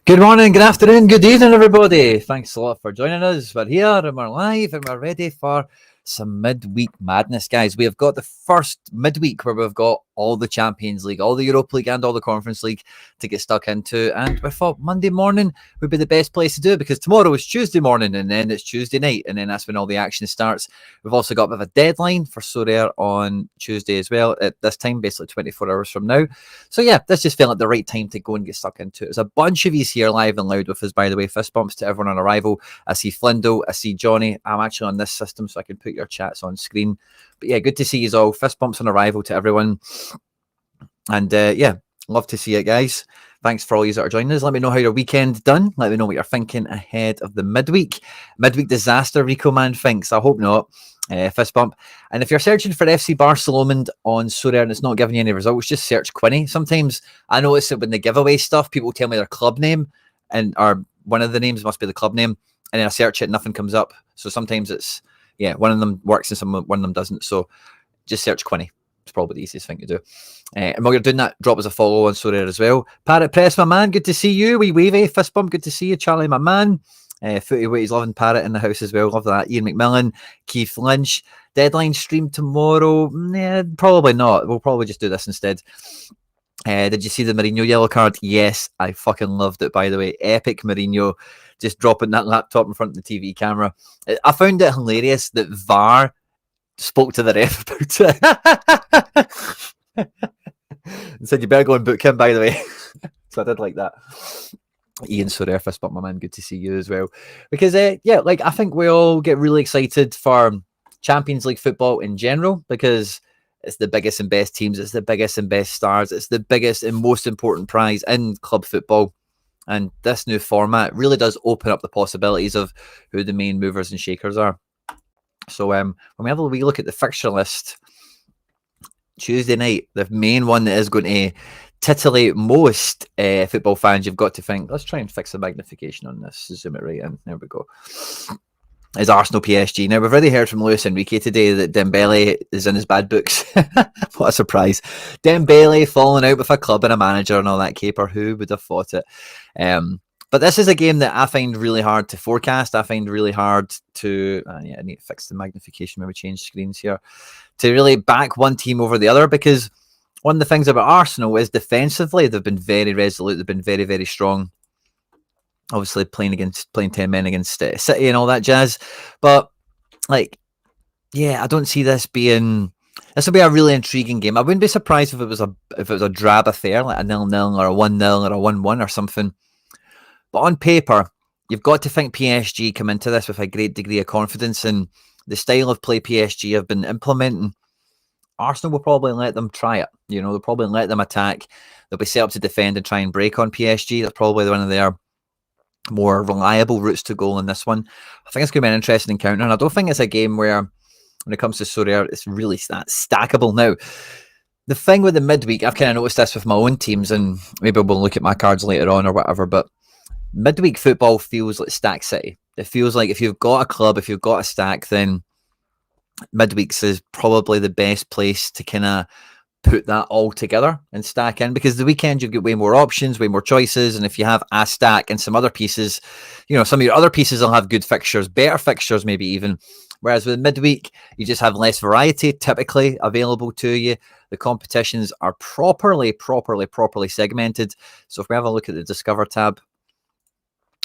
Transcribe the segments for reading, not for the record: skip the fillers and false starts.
Good morning, good afternoon, good evening, everybody. Thanks a lot for joining us. We're here and we're live and we're ready for some midweek madness, guys. We have got the first midweek where we've got all the Champions League, all the Europa League and all the Conference League to get stuck into. And we thought Monday morning would be the best place to do it because tomorrow is Tuesday morning and then it's Tuesday night and then that's when all the action starts. We've also got a bit of a deadline for Sorare on Tuesday as well at this time, basically 24 hours from now. So yeah, this just felt like the right time to go and get stuck into it. There's a bunch of yous here live and loud with us, by the way. Fist bumps to everyone on arrival. I see Flindo, I see Johnny. I'm actually on this system so I can put your chats on screen. But yeah, good to see you all. Fist bumps on arrival to everyone. And yeah, love to see it, guys. Thanks for all you that are joining us. Let me know how your weekend done. Let me know what you're thinking ahead of the midweek. Midweek disaster, Rico Man thinks. I hope not. Fist bump. And if you're searching for FC Barcelona on Sorare and it's not giving you any results, just search Quinny. Sometimes I notice that when they give away stuff, people tell me their club name or one of the names must be the club name. And then I search it, nothing comes up. So sometimes it's, yeah, one of them works and one of them doesn't. So just search Quinny. It's probably the easiest thing to do. And while you're doing that, drop us a follow on Sorare as well. Parrot Press, my man, good to see you. Wee wavy, fist bump, good to see you. Charlie, my man. Footy Wait, he's loving Parrot in the house as well. Love that. Ian McMillan, Keith Lynch. Deadline stream tomorrow? Nah, probably not. We'll probably just do this instead. Did you see the Mourinho yellow card? Yes, I fucking loved it, by the way. Epic Mourinho just dropping that laptop in front of the TV camera. I found it hilarious that VAR spoke to the ref about it. And said, you better go and book him, by the way. So I did like that. Ian Sorare, but my man, good to see you as well. Because, yeah, like I think we all get really excited for Champions League football in general because it's the biggest and best teams, it's the biggest and best stars, it's the biggest and most important prize in club football. And this new format really does open up the possibilities of who the main movers and shakers are. So when we have a wee look at the fixture list, Tuesday night, the main one that is going to titillate most football fans, you've got to think, let's try and fix the magnification on this, zoom it right in, there we go, is Arsenal PSG. Now, we've already heard from Luis Enrique today that Dembele is in his bad books. What a surprise. Dembele falling out with a club and a manager and all that caper, who would have thought it? But this is a game that I find really hard to forecast. I find really hard to, yeah, I need to fix the magnification, maybe change screens here, to really back one team over the other, because one of the things about Arsenal is defensively, they've been very resolute, they've been very, very strong. Obviously playing 10 men against City and all that jazz. But, like, yeah, I don't see this being... This will be a really intriguing game. I wouldn't be surprised if it was a drab affair, like a 0-0 or a 1-0 or a 1-1 or something. But on paper, you've got to think PSG come into this with a great degree of confidence, and the style of play PSG have been implementing, Arsenal will probably let them try it. You know, they'll probably let them attack. They'll be set up to defend and try and break on PSG. That's probably one of their more reliable routes to goal in this one. I think it's going to be an interesting encounter, and I don't think it's a game where, when it comes to Sorare, it's really stackable. Now, the thing with the midweek, I've kind of noticed this with my own teams, and maybe we'll look at my cards later on or whatever, but midweek football feels like Stack City. It feels like if you've got a club, if you've got a stack, then midweeks is probably the best place to kind of put that all together and stack in, because the weekend you get way more options, way more choices, and if you have a stack and some other pieces, you know, some of your other pieces will have good fixtures, better fixtures maybe even, whereas with midweek you just have less variety typically available to you. The competitions are properly segmented. So if we have a look at the Discover tab,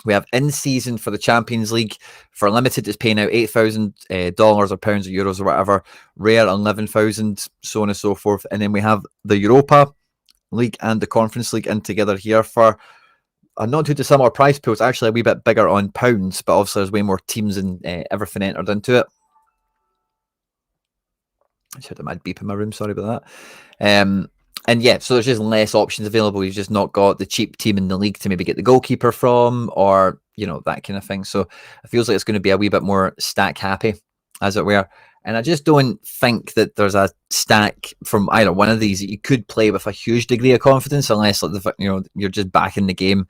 we have in season for the Champions League. For limited, it's paying out $8,000 or pounds or euros or whatever. Rare, 11,000, so on and so forth. And then we have the Europa League and the Conference League in together here for a not too dissimilar price pool. It's actually a wee bit bigger on pounds, but obviously there's way more teams and everything entered into it. I just had a mad beep in my room. Sorry about that. And yeah, so there's just less options available. You've just not got the cheap team in the league to maybe get the goalkeeper from, or, you know, that kind of thing. So it feels like it's going to be a wee bit more stack happy, as it were. And I just don't think that there's a stack from either one of these that you could play with a huge degree of confidence, unless, like, you're just back in the game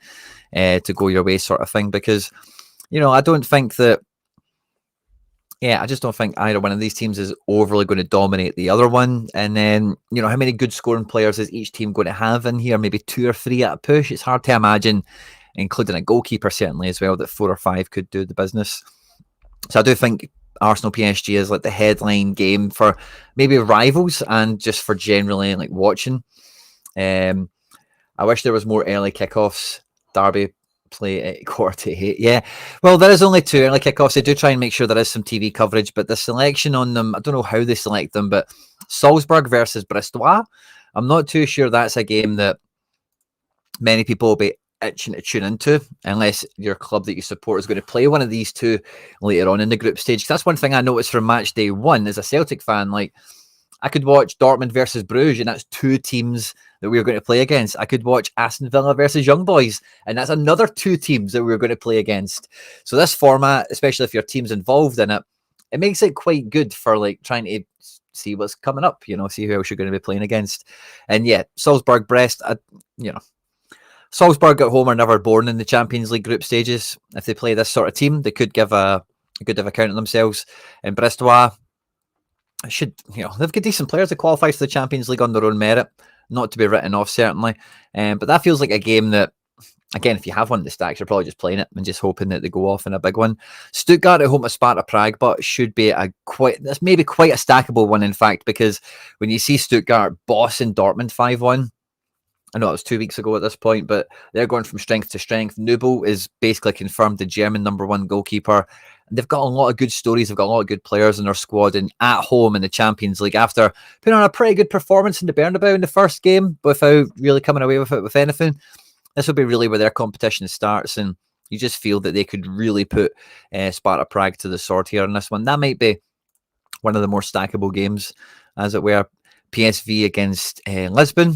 to go your way sort of thing. Because, you know, I don't think that, yeah, I just don't think either one of these teams is overly going to dominate the other one. And then, you know, how many good scoring players is each team going to have in here? Maybe 2 or 3 at a push. It's hard to imagine including a goalkeeper certainly as well, that 4 or 5 could do the business. So I do think Arsenal PSG is like the headline game for maybe rivals and just for generally like watching. I wish there was more early kickoffs. Derby play at 7:45. Yeah, well, there is only 2 early kickoffs. They do try and make sure there is some TV coverage, but the selection on them, I don't know how they select them, but Salzburg versus Bristol, I'm not too sure that's a game that many people will be itching to tune into unless your club that you support is going to play one of these 2 later on in the group stage. That's one thing I noticed from match day 1 as a Celtic fan. Like, I could watch Dortmund versus Bruges, and that's 2 teams that we were going to play against. I could watch Aston Villa versus Young Boys, and that's another 2 teams that we were going to play against. So this format, especially if your team's involved in it, it makes it quite good for like trying to see what's coming up, see who else you're going to be playing against. And yeah, Salzburg, Brest, Salzburg at home are never born in the Champions League group stages. If they play this sort of team, they could give a good account of themselves. And Bristol they've got decent players that qualify for the Champions League on their own merit, not to be written off certainly. But that feels like a game that, again, if you have one of the stacks, you're probably just playing it and just hoping that they go off in a big one. Stuttgart at home to Sparta Prague, but should be that's maybe quite a stackable one, in fact, because when you see Stuttgart bossing Dortmund 5-1, I know it was 2 weeks ago at this point, but they're going from strength to strength. Nubel is basically confirmed the German #1 goalkeeper. And they've got a lot of good stories. They've got a lot of good players in their squad, and at home in the Champions League after putting on a pretty good performance in the Bernabeu in the first game without really coming away with it with anything. This will be really where their competition starts, and you just feel that they could really put Sparta Prague to the sword here on this one. That might be one of the more stackable games, as it were. PSV against Lisbon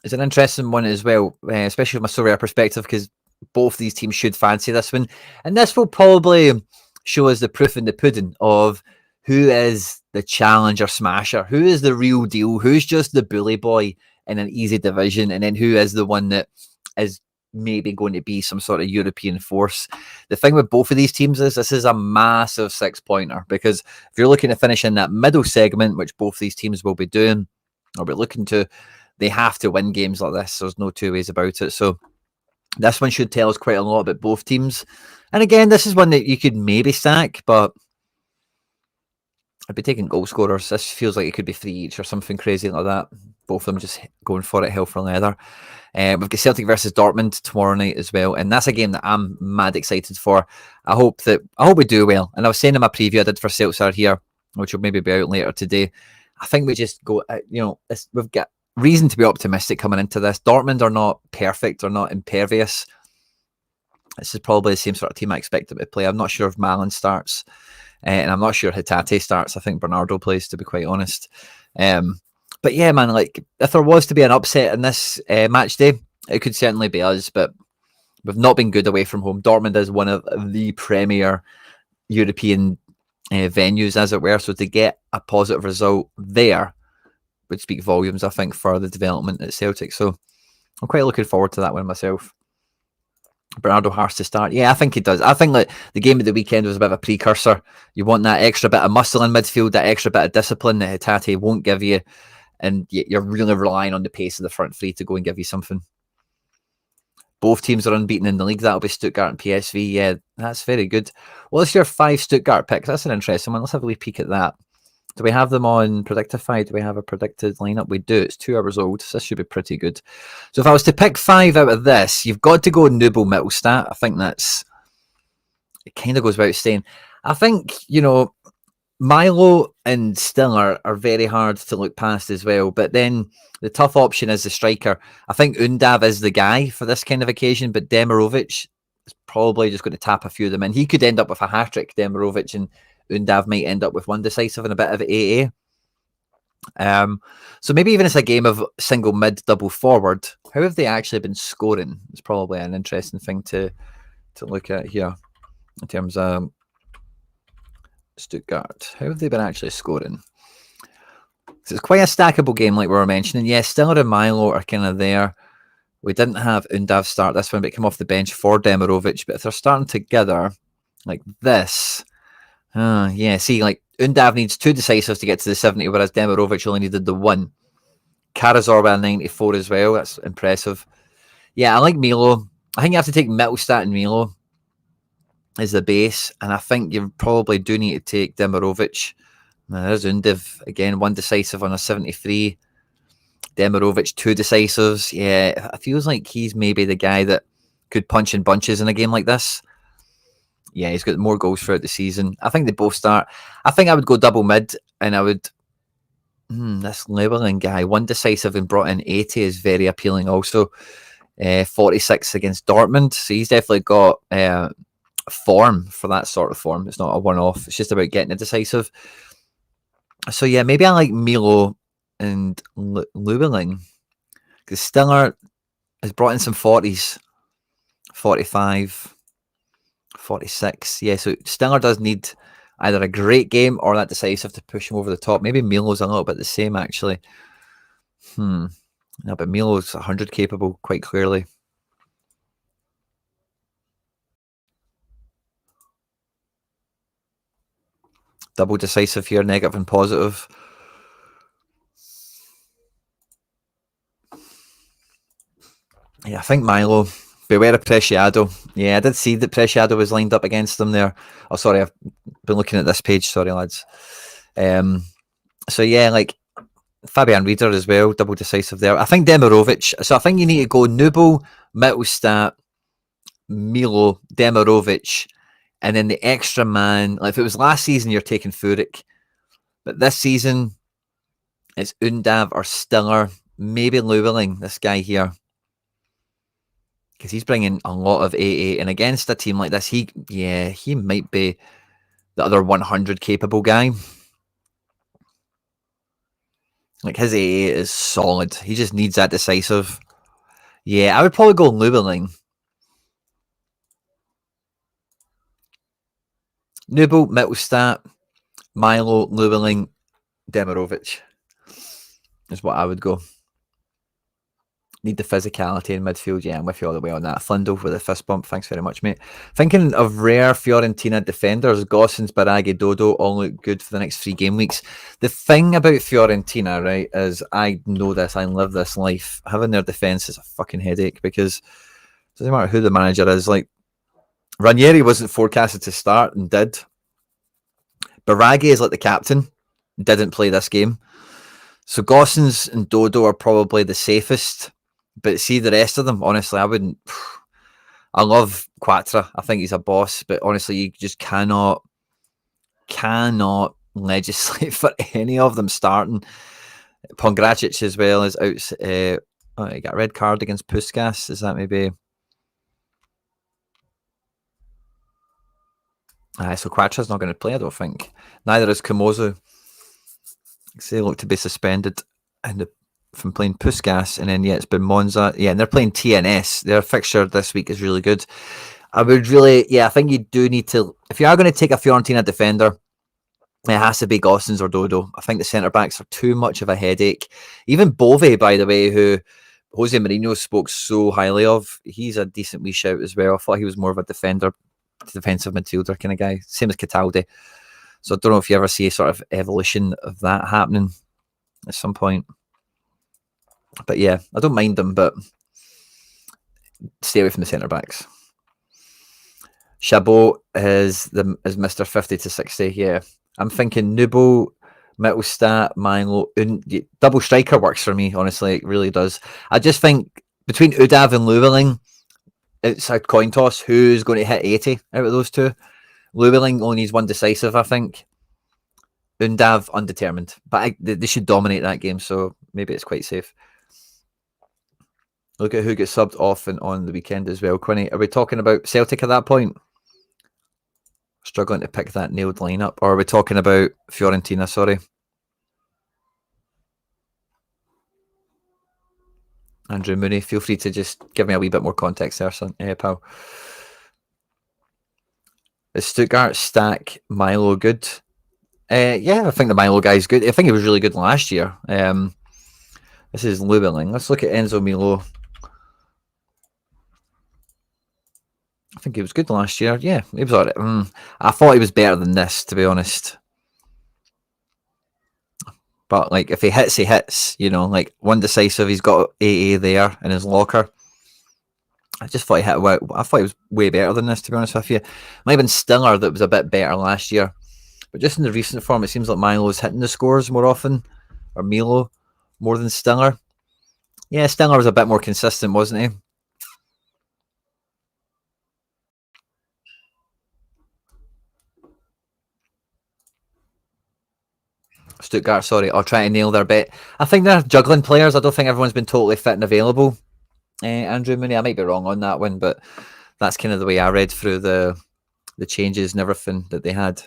is an interesting one as well, especially from a Sorare perspective, because both these teams should fancy this one. And this will probably show us the proof in the pudding of who is the challenger smasher, who is the real deal, who's just the bully boy in an easy division, and then who is the one that is maybe going to be some sort of European force. The thing with both of these teams is this is a massive 6-pointer, because if you're looking to finish in that middle segment, which both these teams will be doing or be looking to, they have to win games like this. There's no 2 ways about it. So this one should tell us quite a lot about both teams. And again, this is one that you could maybe stack, but I'd be taking goal scorers. This feels like it could be 3 each or something crazy like that. Both of them just going for it, hell for leather. We've got Celtic versus Dortmund tomorrow night as well, and that's a game that I'm mad excited for. I hope we do well. And I was saying in my preview I did for Celtic here, which will maybe be out later today. I think we just go, we've got reason to be optimistic coming into this. Dortmund are not perfect, or not impervious. This is probably the same sort of team I expect them to play. I'm not sure if Malin starts, and I'm not sure Hatate starts. I think Bernardo plays, to be quite honest. But yeah, man, like if there was to be an upset in this match day, it could certainly be us, but we've not been good away from home. Dortmund is one of the premier European venues, as it were, so to get a positive result there would speak volumes, I think, for the development at Celtic. So I'm quite looking forward to that one myself. Bernardo has to start. Yeah, I think he does. I think like the game of the weekend was a bit of a precursor. You want that extra bit of muscle in midfield, that extra bit of discipline that Hatate won't give you, and you're really relying on the pace of the front three to go and give you something. Both teams are unbeaten in the league. That'll be Stuttgart and PSV. Yeah, that's very good. What's your 5 Stuttgart picks? That's an interesting one. Let's have a wee peek at that. Do we have them on Predictify? Do we have a predicted lineup? We do. It's 2 hours old, so this should be pretty good. So if I was to pick 5 out of this, you've got to go Nubel Mittelstadt. I think it kind of goes without saying. I think, Milo and Stiller are very hard to look past as well, but then the tough option is the striker. I think Undav is the guy for this kind of occasion, but Demirovic is probably just going to tap a few of them in. He could end up with a hat-trick, Demirovic, and Undav might end up with one decisive and a bit of AA. So maybe even it's a game of single mid, double forward. How have they actually been scoring? It's probably an interesting thing to look at here in terms of Stuttgart. How have they been actually scoring? So it's quite a stackable game, like we were mentioning. Yes, Stiller and Milo are kind of there. We didn't have Undav start this one, but come off the bench for Demirovic. But if they're starting together like this, see, like Undav needs 2 decisives to get to the 70, whereas Demirovic only needed the 1. Karazorba 94 as well. That's impressive. Yeah, I like Milo. I think you have to take Mittelstadt and Milo as the base, and I think you probably do need to take Demirovic. There's Undiv again, one decisive on a 73. Demirovic, two decisives. Yeah, it feels like he's maybe the guy that could punch in bunches in a game like this. Yeah, he's got more goals throughout the season. I think they both start. I think I would go double mid, and I would. This labelling guy, one decisive and brought in 80 is very appealing. Also, 46 against Dortmund, so he's definitely got form for that sort of form. It's not a one-off. It's just about getting a decisive. So yeah, maybe I like Milo and Lubeling, because Stiller has brought in some 40s, 45, 46. Yeah, so Stiller does need either a great game or that decisive to push him over the top. Maybe Milo's a little bit the same, actually. No, but Milo's 100 capable, quite clearly. Double decisive here, negative and positive. Yeah, I think Milo. Beware of Preciado. Yeah, I did see that Preciado was lined up against them there. Oh, sorry, I've been looking at this page. Sorry, lads. So yeah, like Fabian Rieder as well, double decisive there. I think Demirovic. So I think you need to go Nubel, Mittelstadt, Milo, Demirovic, and then the extra man. Like if it was last season, you're taking Furyk, but this season it's Undav or Stiller, maybe Llewellyn, this guy here, because he's bringing a lot of AA, and against a team like this, he might be the other 100 capable guy. Like his AA is solid. He just needs that decisive. Yeah, I would probably go Llewellyn. Nubel, Mittelstadt, Milo, Llewellyn, Demirovic is what I would go. Need the physicality in midfield. Yeah, I'm with you all the way on that. Flindle with a fist bump. Thanks very much, mate. Thinking of rare Fiorentina defenders, Gossens, Baraghi, Dodo all look good for the next 3 game weeks. The thing about Fiorentina, right, is I know this, I live this life. Having their defence is a fucking headache, because it doesn't matter who the manager is. Like, Ranieri wasn't forecasted to start and did. Baraghi is like the captain, didn't play this game. So Gossens and Dodo are probably the safest. But see the rest of them, honestly, I wouldn't. I love Quattro. I think he's a boss, but honestly, you just cannot legislate for any of them starting. Pongracic as well is out. He got a red card against Puskas. Is that maybe? So Quattro's not going to play, I don't think. Neither is Kamozu. They look to be suspended from playing Puskas, and then it's been Monza. Yeah, and they're playing TNS. Their fixture this week is really good. I would really, I think you do need to, if you are going to take a Fiorentina defender, it has to be Gossens or Dodo. I think the centre backs are too much of a headache. Even Bove, by the way, who Jose Mourinho spoke so highly of, he's a decent wee shout as well. I thought he was more of a defensive midfielder kind of guy, same as Cataldi. So I don't know if you ever see a sort of evolution of that happening at some point. But yeah, I don't mind them, but stay away from the centre backs. Chabot is Mr. 50 to 60. Yeah, I'm thinking Nubo, Mittelstadt, Milo, double striker works for me. Honestly, it really does. I just think between Udav and Llewellyn, it's a coin toss. Who's going to hit 80 out of those two? Llewellyn only needs one decisive, I think. Undav undetermined, but they should dominate that game, so maybe it's quite safe. Look at who gets subbed off and on the weekend as well. Quinny, are we talking about Celtic at that point? Struggling to pick that nailed lineup, or are we talking about Fiorentina? Sorry, Andrew Mooney, feel free to just give me a wee bit more context there, son, pal. Is Stuttgart stack Milo good? Yeah, I think the Milo guy is good. I think he was really good last year. This is Llewellyn. Let's look at Enzo Milo. I think he was good last year. Yeah, he was all right. I thought he was better than this, to be honest. But like, if he hits, he hits. You know, like one decisive. He's got AA there in his locker. I just thought he hit well. I thought he was way better than this, to be honest with you. Might have been Stinger that was a bit better last year. But just in the recent form, it seems like Milo's hitting the scores more often, or Milo more than Stinger. Yeah, Stinger was a bit more consistent, wasn't he? Stuttgart, sorry, I'll try to nail their bet. I think they're juggling players. I don't think everyone's been totally fit and available. Andrew Mooney, I might be wrong on that one, but that's kind of the way I read through the changes and everything that they had.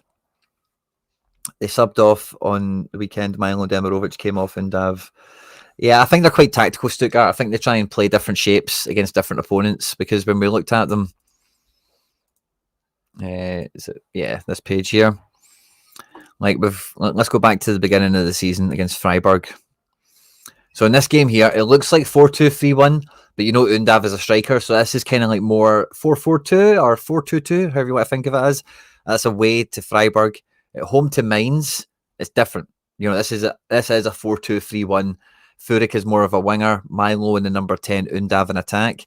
They subbed off on the weekend. Milo Demirovic came off and Dav. Yeah, I think they're quite tactical, Stuttgart. I think they try and play different shapes against different opponents because when we looked at them, this page here, like let's go back to the beginning of the season against Freiburg. So in this game here, it looks like 4-2-3-1, but you know Undav is a striker, so this is kind of like more 4-4-2 or 4-2-2, however you want to think of it as. That's away to Freiburg. At home to Mainz, it's different. You know, this is a 4-2-3-1. Furyk is more of a winger, Milo in the number 10, Undav in attack.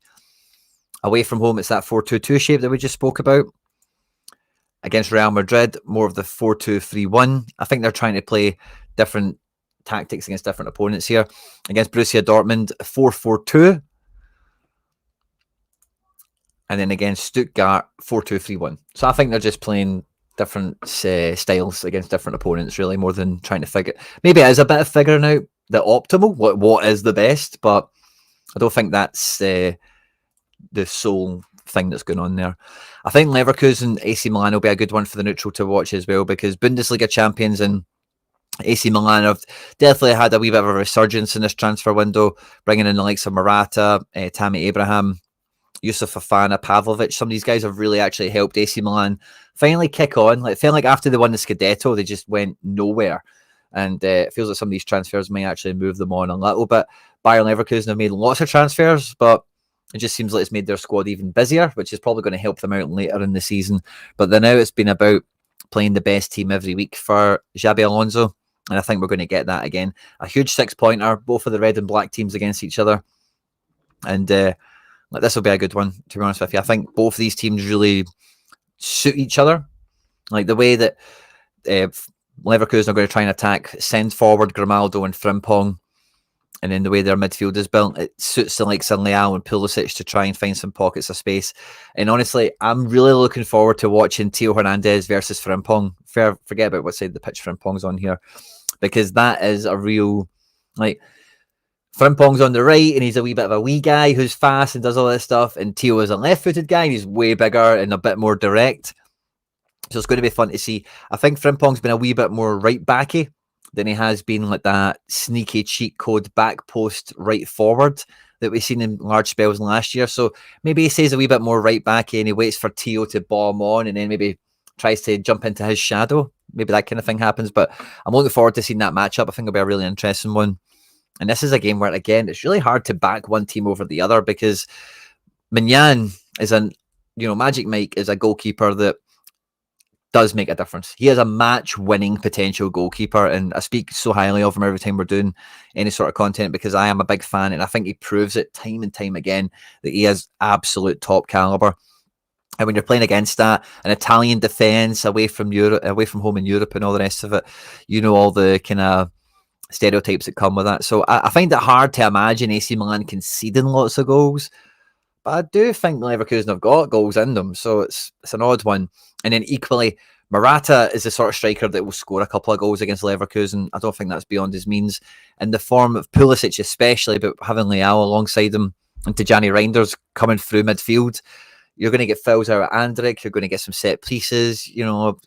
Away from home, it's that 4-2-2 shape that we just spoke about. Against Real Madrid, more of the 4-2-3-1. I think they're trying to play different tactics against different opponents here. Against Borussia Dortmund, 4-4-2. And then against Stuttgart, 4-2-3-1. So I think they're just playing different styles against different opponents, really, more than trying to figure. Maybe it is a bit of figuring out the optimal, what is the best, but I don't think that's the sole thing that's going on there. I think Leverkusen, AC Milan will be a good one for the neutral to watch as well, because Bundesliga champions and AC Milan have definitely had a wee bit of a resurgence in this transfer window, bringing in the likes of Morata, Tammy Abraham, Yusuf Fofana, Pavlovic. Some of these guys have really actually helped AC Milan finally kick on. Like, it felt like after they won the Scudetto, they just went nowhere. And it feels like some of these transfers may actually move them on a little bit. Bayern Leverkusen have made lots of transfers, but it just seems like it's made their squad even busier, which is probably going to help them out later in the season. But then now it's been about playing the best team every week for Xabi Alonso. And I think we're going to get that again. A huge 6-pointer, both of the red and black teams against each other. And this will be a good one, to be honest with you. I think both of these teams really suit each other. Like the way that Leverkusen are going to try and attack, send forward Grimaldo and Frimpong, and then the way their midfield is built, it suits the likes of Leao and Pulisic to try and find some pockets of space. And honestly, I'm really looking forward to watching Theo Hernandez versus Frimpong. Forget about what side of the pitch Frimpong's on here, because that is a real, like, Frimpong's on the right and he's a wee bit of a wee guy who's fast and does all this stuff, and Theo is a left-footed guy and he's way bigger and a bit more direct. So it's going to be fun to see. I think Frimpong's been a wee bit more right-backy than he has been like that sneaky cheat code back post right forward that we've seen in large spells last year. So maybe he stays a wee bit more right backy and he waits for Theo to bomb on and then maybe tries to jump into his shadow. Maybe that kind of thing happens. But I'm looking forward to seeing that matchup. I think it'll be a really interesting one. And this is a game where, again, it's really hard to back one team over the other, because Mignan is Magic Mike is a goalkeeper that does make a difference. He has a match-winning potential goalkeeper, and I speak so highly of him every time we're doing any sort of content, because I am a big fan, and I think he proves it time and time again that he is absolute top caliber. And when you're playing against that, an Italian defense away from Europe, away from home in Europe, and all the rest of it, you know, all the kind of stereotypes that come with that. So I find it hard to imagine AC Milan conceding lots of goals. But I do think Leverkusen have got goals in them, so it's an odd one. And then equally, Morata is the sort of striker that will score a couple of goals against Leverkusen. I don't think that's beyond his means. In the form of Pulisic especially, but having Leao alongside him and Tijani Reinders coming through midfield, you're going to get fouls out of Andrik, you're going to get some set pieces. You know,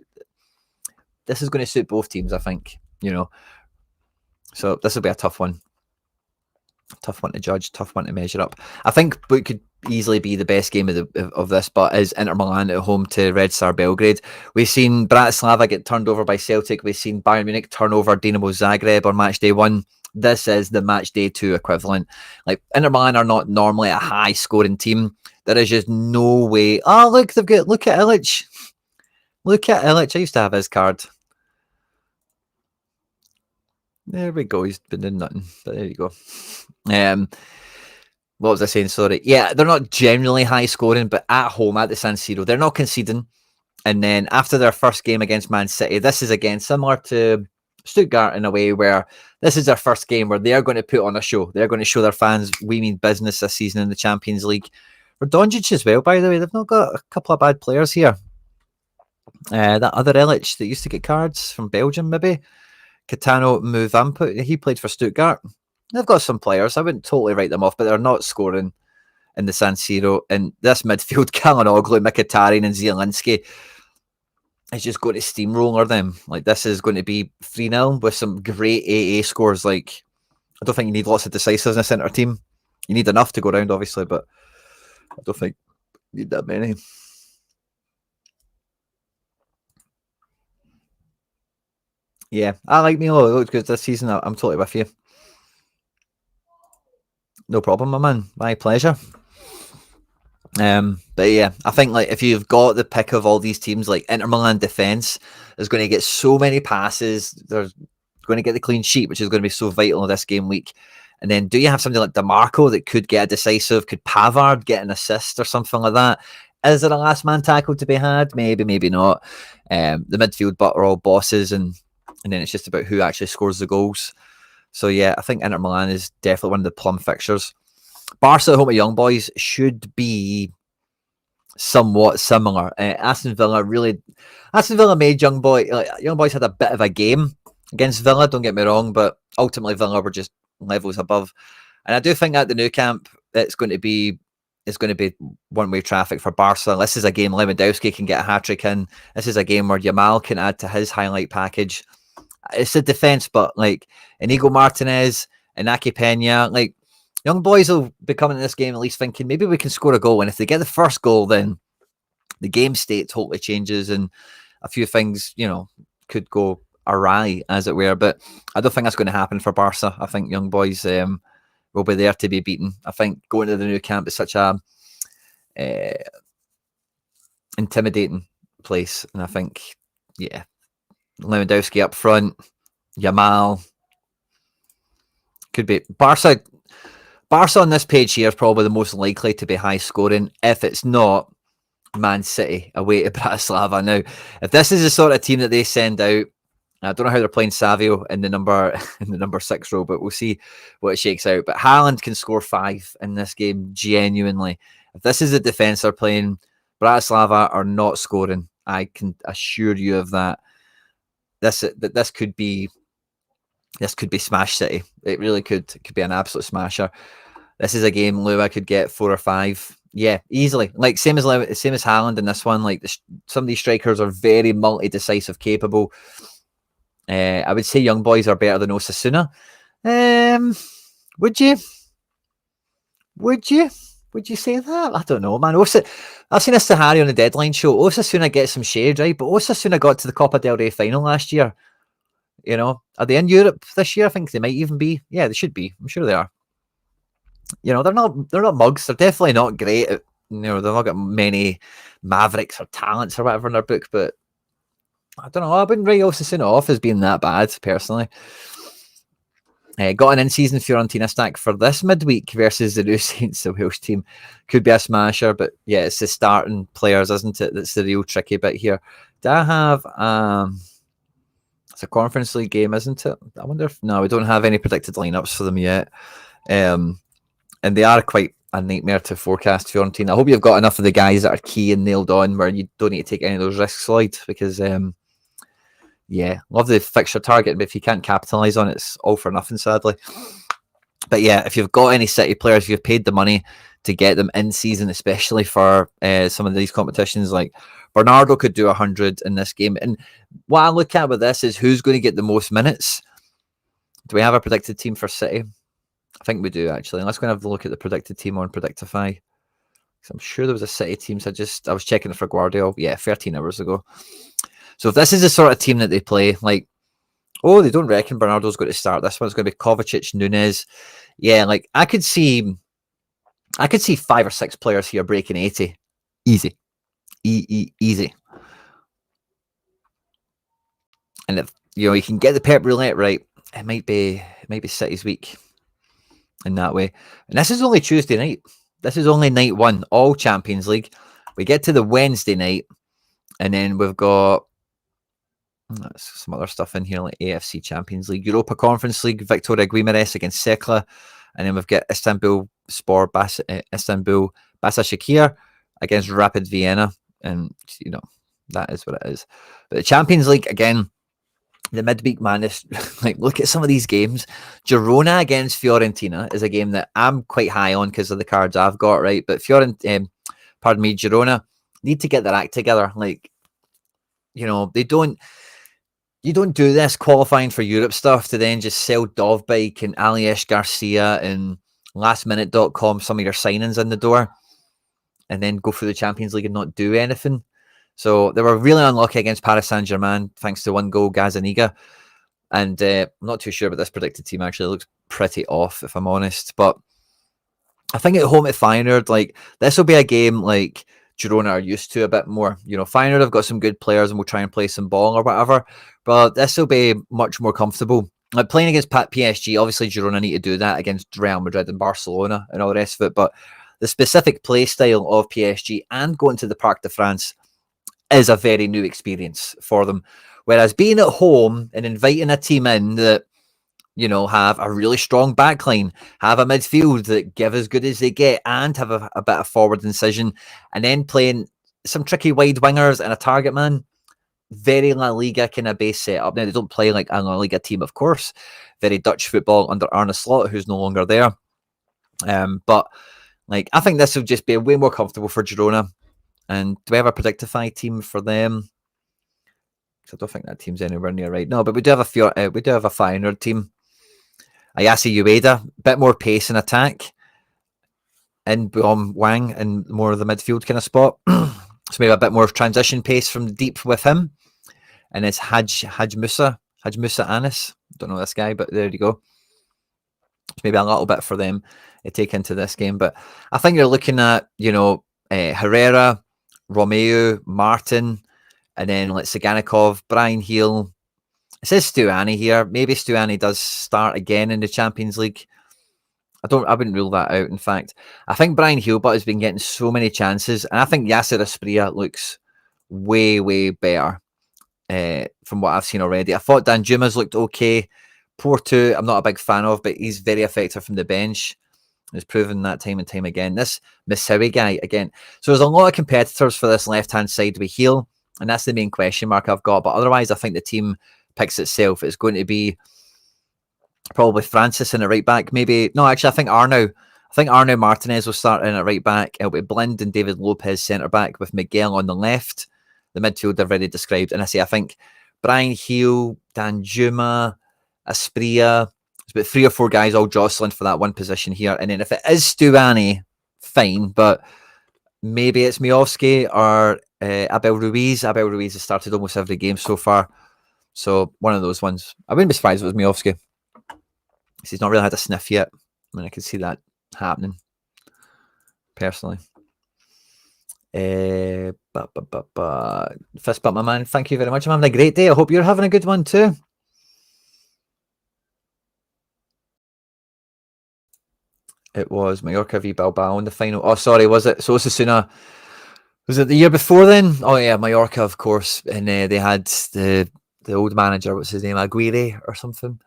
this is going to suit both teams, I think. You know, so this will be a tough one. Tough one to judge, tough one to measure up. I think what could easily be the best game of this, but is Inter Milan at home to Red Star Belgrade. We've seen Bratislava get turned over by Celtic. We've seen Bayern Munich turn over Dinamo Zagreb on match day 1. This is the match day 2 equivalent. Like, Inter Milan are not normally a high scoring team. There is just no way. Oh, look, look at Illich. Look at Illich. I used to have his card. There we go. He's been doing nothing, but there you go. what was I saying? Sorry. Yeah, they're not generally high scoring, but at home at the San Siro, they're not conceding. And then after their first game against Man City, this is again similar to Stuttgart in a way where this is their first game where they're going to put on a show. They're going to show their fans we mean business this season in the Champions League. For Doncic as well, by the way, they've not got a couple of bad players here. That other Illich that used to get cards from Belgium, maybe. Catano Muvampu, he played for Stuttgart. They've got some players. I wouldn't totally write them off, but they're not scoring in the San Siro. And this midfield, Kalinoglu, Mkhitaryan and Zielinski, is just going to steamroller them. Like, this is going to be 3-0 with some great AA scores. Like, I don't think you need lots of decisiveness in our team. You need enough to go around, obviously, but I don't think you need that many. Yeah, I like Milo. It looks good this season. I'm totally with you. No problem, my man. My pleasure. But yeah, I think like if you've got the pick of all these teams, like Inter Milan defense is going to get so many passes. They're going to get the clean sheet, which is going to be so vital in this game week. And then do you have something like DeMarco that could get a decisive? Could Pavard get an assist or something like that? Is there a last man tackle to be had? Maybe, maybe not. The midfield but are all bosses, and then it's just about who actually scores the goals. So yeah, I think Inter Milan is definitely one of the plum fixtures. Barca at home at Young Boys should be somewhat similar. Aston Villa made Young Boys had a bit of a game against Villa, don't get me wrong, but ultimately Villa were just levels above. And I do think at the Nou Camp it's going to be one-way traffic for Barca. This is a game Lewandowski can get a hat-trick in. This is a game where Yamal can add to his highlight package. It's a defense, but like Inigo Martinez, Inaki Pena, like Young Boys will be coming in this game at least thinking maybe we can score a goal. And if they get the first goal, then the game state totally changes and a few things, could go awry, as it were. But I don't think that's going to happen for Barca. I think Young Boys will be there to be beaten. I think going to the Nou Camp is such a intimidating place. And I think, yeah, Lewandowski up front, Yamal, could be Barca on this page here is probably the most likely to be high scoring if it's not Man City away to Bratislava. Now, if this is the sort of team that they send out, I don't know how they're playing Savio in the number 6 row, but we'll see what it shakes out. But Haaland can score 5 in this game, genuinely. If this is the defence they're playing, Bratislava are not scoring. I can assure you of that. This could be Smash City. It really could. It could be an absolute smasher. This is a game Lua could get 4 or 5. Yeah, easily. Like same as Haaland in this one. Like some of these strikers are very multi-decisive, capable. I would say Young Boys are better than Osasuna. Would you? Would you say that? I don't know, man. I've seen a Sahari on the Deadline show. Osasuna gets some shade, right? But Osasuna got to the Copa del Rey final last year. Are they in Europe this year? I think they might even be. Yeah, they should be. I'm sure they are. They're not mugs. They're definitely not great. They've not got many mavericks or talents or whatever in their book. But I don't know. I wouldn't write Osasuna off as being that bad, personally. Got an in-season Fiorentina stack for this midweek versus the new Saints, the Welsh team. Could be a smasher, but yeah, it's the starting players, isn't it? That's the real tricky bit here. Do I have... it's a Conference League game, isn't it? I wonder if... No, we don't have any predicted lineups for them yet. And they are quite a nightmare to forecast, Fiorentina. I hope you've got enough of the guys that are key and nailed on where you don't need to take any of those risks, Lloyd, because... yeah, love the fixture target, but if you can't capitalise on it, it's all for nothing, sadly. But yeah, if you've got any City players, if you've paid the money to get them in season, especially for some of these competitions, like Bernardo could do 100 in this game. And what I look at with this is who's going to get the most minutes. Do we have a predicted team for City? I think we do, actually. Let's go and have a look at the predicted team on Predictify. I'm sure there was a City team, so I was checking it for Guardiola. Yeah, 13 hours ago. So if this is the sort of team that they play, like, they don't reckon Bernardo's going to start. This one's going to be Kovacic, Nunes. Yeah, like I could see 5 or 6 players here breaking 80. Easy. Easy. And if you can get the Pep roulette right, it might be City's week. in that way. And this is only Tuesday night. This is only night one, all Champions League. We get to the Wednesday night, and then we've got some other stuff in here like AFC Champions League, Europa Conference League, Victoria Guimarães against Sekla, and then we've got Istanbul Başakşehir against Rapid Vienna, and that is what it is. But the Champions League again, the midweek madness. Like, look at some of these games. Girona against Fiorentina is a game that I'm quite high on because of the cards I've got, right? But Girona need to get their act together. Like, you don't do this qualifying for Europe stuff to then just sell Dovbike and Aliesh Garcia and lastminute.com some of your signings in the door and then go through the Champions League and not do anything. So they were really unlucky against Paris Saint-Germain thanks to one goal, Gazaniga. And I'm not too sure about this predicted team, actually. It looks pretty off, if I'm honest. But I think at home at Feyenoord, like, this will be a game like Girona are used to a bit more. Feyenoord have got some good players and will try and play some ball or whatever. But this will be much more comfortable. Like, playing against PSG, obviously Girona need to do that against Real Madrid and Barcelona and all the rest of it. But the specific play style of PSG and going to the Parc de France is a very new experience for them. Whereas being at home and inviting a team in that, have a really strong backline, have a midfield that give as good as they get, and have a bit of forward incision, and then playing some tricky wide wingers and a target man, very La Liga kind of base setup. Now, they don't play like a La Liga team, of course. Very Dutch football under Arne Slot, who's no longer there. But like, I think this will just be way more comfortable for Girona. And do we have a Predictify team for them? I don't think that team's anywhere near right now, but we do have a Feyenoord team. Ayase Ueda, bit more pace and attack, and Wang and more of the midfield kind of spot. So maybe a bit more transition pace from deep with him. And it's Haj Musa Anis. Don't know this guy, but there you go. Maybe a little bit for them to take into this game. But I think you're looking at, Herrera, Romeo, Martin, and then like Siganikov, Brian Heel. It says Stuani here. Maybe Stuani does start again in the Champions League. I wouldn't rule that out, in fact. I think Brian Hilbert has been getting so many chances, and I think Yasser Asprilla looks way, way better from what I've seen already. I thought Danjuma's looked okay. Porto, I'm not a big fan of, but he's very effective from the bench. He's proven that time and time again. This Misawi guy, again. So there's a lot of competitors for this left-hand side with Heel, and that's the main question mark I've got. But otherwise, I think the team picks itself. It's going to be probably Francis in a right back. Maybe, no, actually, I think Arnau Martinez will start in at right back. It'll be Blind and David Lopez centre back with Miguel on the left. The midfield I've already described. And I think Brian Heel, Danjuma, Asprilla. There's about 3 or 4 guys all jostling for that one position here. And then if it is Stuani, fine. But maybe it's Miovski or Abel Ruiz. Abel Ruiz has started almost every game so far. So one of those ones. I wouldn't be surprised if it was Miovski. He's not really had a sniff yet. I mean, I can see that happening personally. Fist bump, my man. Thank you very much. I'm having a great day. I hope you're having a good one too. It was Mallorca v Bilbao in the final. Oh, sorry, was it? So Osasuna. Was it the year before then? Oh yeah, Mallorca, of course. And they had the old manager. What's his name? Aguirre or something.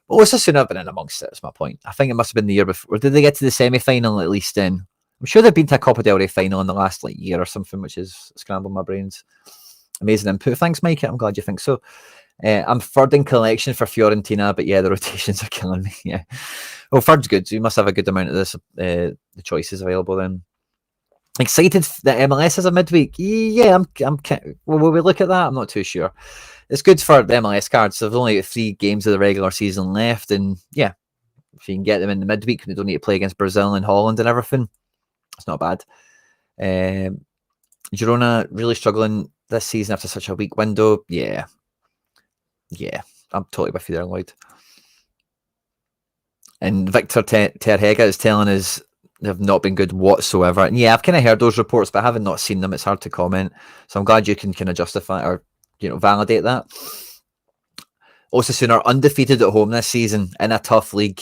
But Osasuna have been in amongst it. That's my point. I think it must have been the year before. Or did they get to the semi-final at least then? I'm sure they've been to a Copa del Rey final in the last year or something, which is scrambling my brains. Amazing input. Thanks, Mike. I'm glad you think so. I'm third in collection for Fiorentina, but yeah, the rotations are killing me. Yeah. Well, third's good. So you must have a good amount of this. The choices available then. Excited that MLS has a midweek. Yeah, will we look at that? I'm not too sure. It's good for the MLS cards. There's only 3 games of the regular season left, and yeah, if you can get them in the midweek, they don't need to play against Brazil and Holland and everything. It's not bad. Girona really struggling this season after such a weak window. Yeah, I'm totally with you there, Lloyd. And Victor Terhega is telling us they've not been good whatsoever. And yeah, I've kind of heard those reports, but I haven't not seen them. It's hard to comment. So I'm glad you can kind of justify or validate that. Osasuna are undefeated at home this season in a tough league.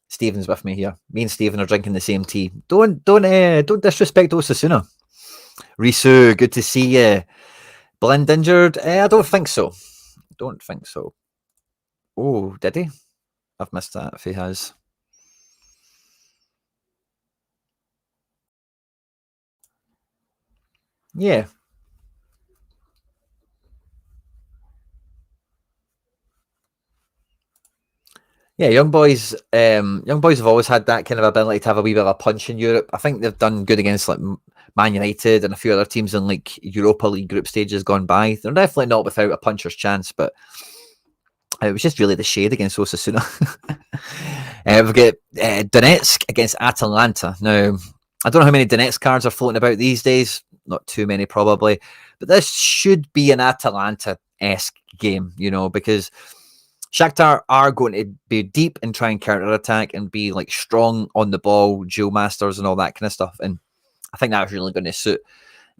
Stephen's with me here. Me and Stephen are drinking the same tea. Don't disrespect Osasuna. Risu, good to see you. Blind injured? I don't think so. Don't think so. Oh, did he? I've missed that if he has. Yeah. Yeah, young boys have always had that kind of ability to have a wee bit of a punch in Europe. I think they've done good against like Man United and a few other teams in like Europa League group stages gone by. They're definitely not without a puncher's chance, but it was just really the shade against Osasuna. We've got Donetsk against Atalanta. Now, I don't know how many Donetsk cards are floating about these days. Not too many, probably. But this should be an Atalanta-esque game, you know, because Shakhtar are going to be deep and try and counter-attack and be like strong on the ball, dual masters and all that kind of stuff. And I think that's really going to suit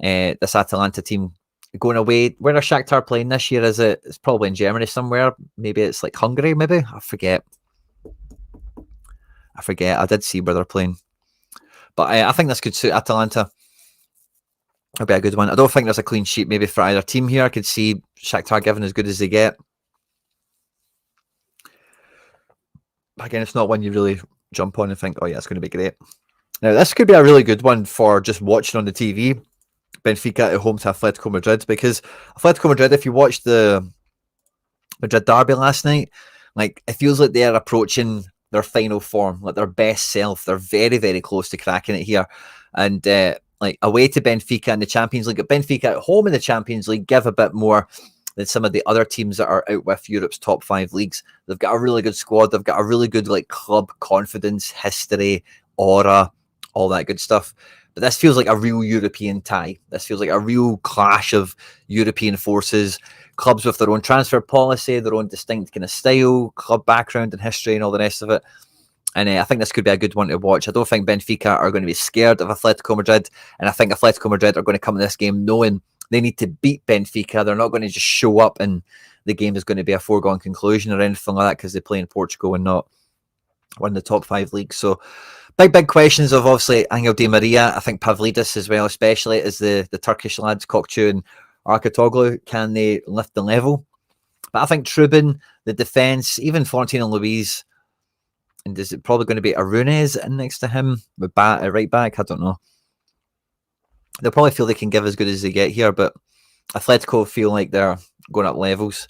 this Atalanta team. Going away, where are Shakhtar playing this year? Is it? It's probably in Germany somewhere. Maybe it's like Hungary. Maybe I forget. I did see where they're playing, but I think this could suit Atalanta. It'll be a good one. I don't think there's a clean sheet maybe for either team here. I could see Shakhtar giving as good as they get. But again, it's not one you really jump on and think, oh yeah, it's going to be great. Now, this could be a really good one for just watching on the TV. Benfica at home to Atletico Madrid, because Atletico Madrid, if you watched the Madrid derby last night, like it feels like they're approaching their final form, like their best self. They're very, very close to cracking it here. And like away to Benfica in the Champions League, Benfica at home in the Champions League give a bit more than some of the other teams that are out with Europe's top 5 leagues. They've got a really good squad. They've got a really good like club confidence, history, aura, all that good stuff. But this feels like a real European tie. This feels like a real clash of European forces, clubs with their own transfer policy, their own distinct kind of style, club background and history and all the rest of it. And I think this could be a good one to watch. I don't think Benfica are going to be scared of Atletico Madrid. And I think Atletico Madrid are going to come in this game knowing they need to beat Benfica. They're not going to just show up and the game is going to be a foregone conclusion or anything like that because they play in Portugal and not one of the top 5 leagues. So big questions of obviously Angel Di Maria. I think Pavlidis as well, especially as the Turkish lads, Kokcu and Arkatoglu, can they lift the level? But I think Trubin, the defence, even Florentino Luis, and is it probably going to be Arunes next to him with right back? I don't know. They'll probably feel they can give as good as they get here, but Atletico feel like they're going up levels.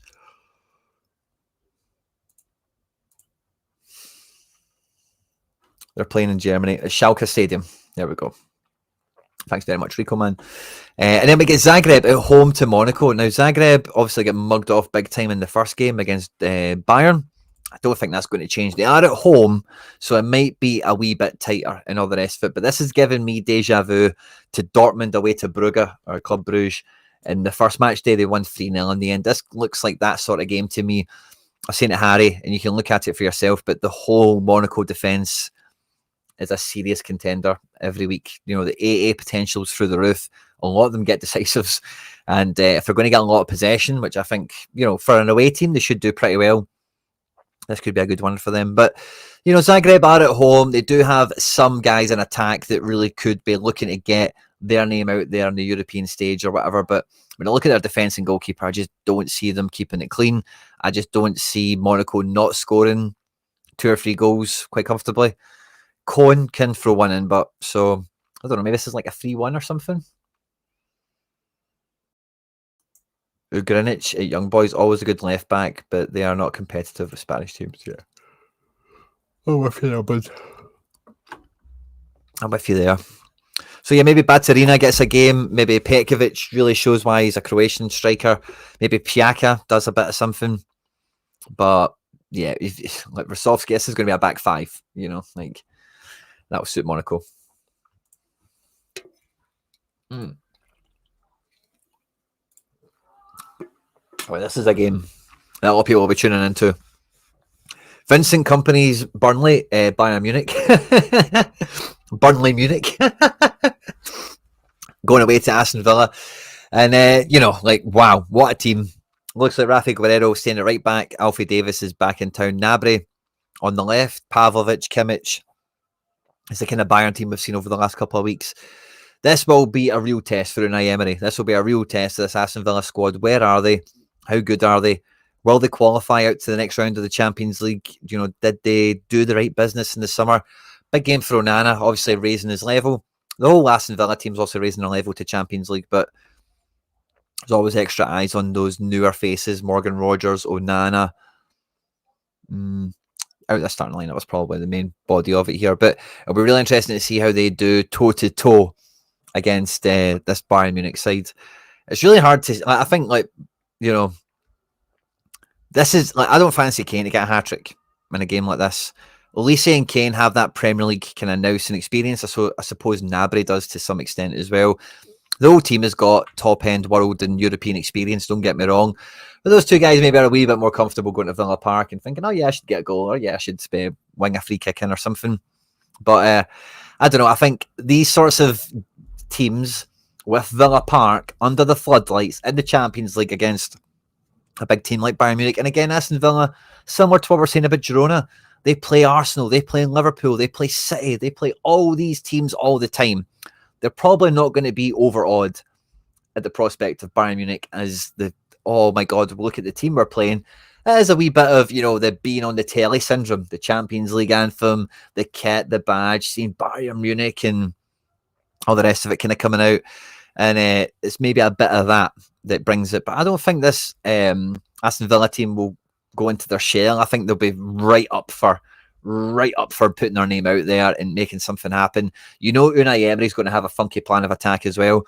They're playing in Germany at Schalke Stadium. There we go. Thanks very much, Rico, man. And then we get Zagreb at home to Monaco. Now, Zagreb obviously get mugged off big time in the first game against Bayern. I don't think that's going to change. They are at home, so it might be a wee bit tighter and all the rest of it. But this is giving me deja vu to Dortmund away to Brugge, or Club Brugge. In the first match day, they won 3-0 in the end. This looks like that sort of game to me. I've seen it, Harry, and you can look at it for yourself. But the whole Monaco defence is a serious contender every week. You know, the AA potential's through the roof. A lot of them get decisives. And if they're going to get a lot of possession, which I think, you know, for an away team, they should do pretty well, this could be a good one for them. But, you know, Zagreb are at home. They do have some guys in attack that really could be looking to get their name out there on the European stage or whatever. But when I look at their defence and goalkeeper, I just don't see them keeping it clean. I just don't see Monaco not scoring 2 or 3 goals quite comfortably. Cohen can throw one in, but so, I don't know, maybe this is like a 3-1 or something. Ugrinic at Young Boys, always a good left back, but they are not competitive with Spanish teams. Yeah. I'm with you there, bud. I'm with you there. So yeah, maybe Baturina gets a game. Maybe Petkovic really shows why he's a Croatian striker. Maybe Pjaka does a bit of something. But yeah, like Rosovsky, this is going to be a back 5. You know, like that will suit Monaco. Well, this is a game that a lot of people will be tuning into. Vincent Kompany's Burnley, Bayern Munich. Burnley Munich. Going away to Aston Villa. And, you know, like, wow, what a team. Looks like Rafi Guerrero staying at right back. Alfie Davis is back in town. Gnabry On the left, Pavlovic, Kimmich. It's the kind of Bayern team we've seen over the last couple of weeks. This will be a real test for Unai Emery. This will be a real test of this Aston Villa squad. Where are they? How good are they? Will they qualify out to the next round of the Champions League? You know, did they do the right business in the summer? Big game for Onana, obviously raising his level. The whole Aston Villa team's also raising their level to Champions League, but there's always extra eyes on those newer faces. Morgan Rogers, Onana. Out the starting lineup was probably the main body of it here, but it'll be really interesting to see how they do toe-to-toe against this Bayern Munich side. It's really hard to... I think, like, you know, this is... like, I don't fancy Kane to get a hat-trick in a game like this. Olise and Kane have that Premier League kind of nous and experience. I suppose Gnabry does to some extent as well. The whole team has got top-end world and European experience, don't get me wrong. But those two guys maybe are a wee bit more comfortable going to Villa Park and thinking, oh yeah, I should get a goal, or yeah, I should wing a free kick in or something. But I don't know, I think these sorts of teams with Villa Park under the floodlights in the Champions League against a big team like Bayern Munich, and again, Aston Villa, similar to what we're saying about Girona, they play Arsenal, they play Liverpool, they play City, they play all these teams all the time. They're probably not going to be overawed at the prospect of Bayern Munich as the, oh my God, look at the team we're playing. It is a wee bit of, you know, the being on the telly syndrome, the Champions League anthem, the kit, the badge, seeing Bayern Munich and all the rest of it kind of coming out. And it's maybe a bit of that brings it. But I don't think this Aston Villa team will go into their shell. I think they'll be right up for putting their name out there and making something happen. You know, Unai Emery's going to have a funky plan of attack as well.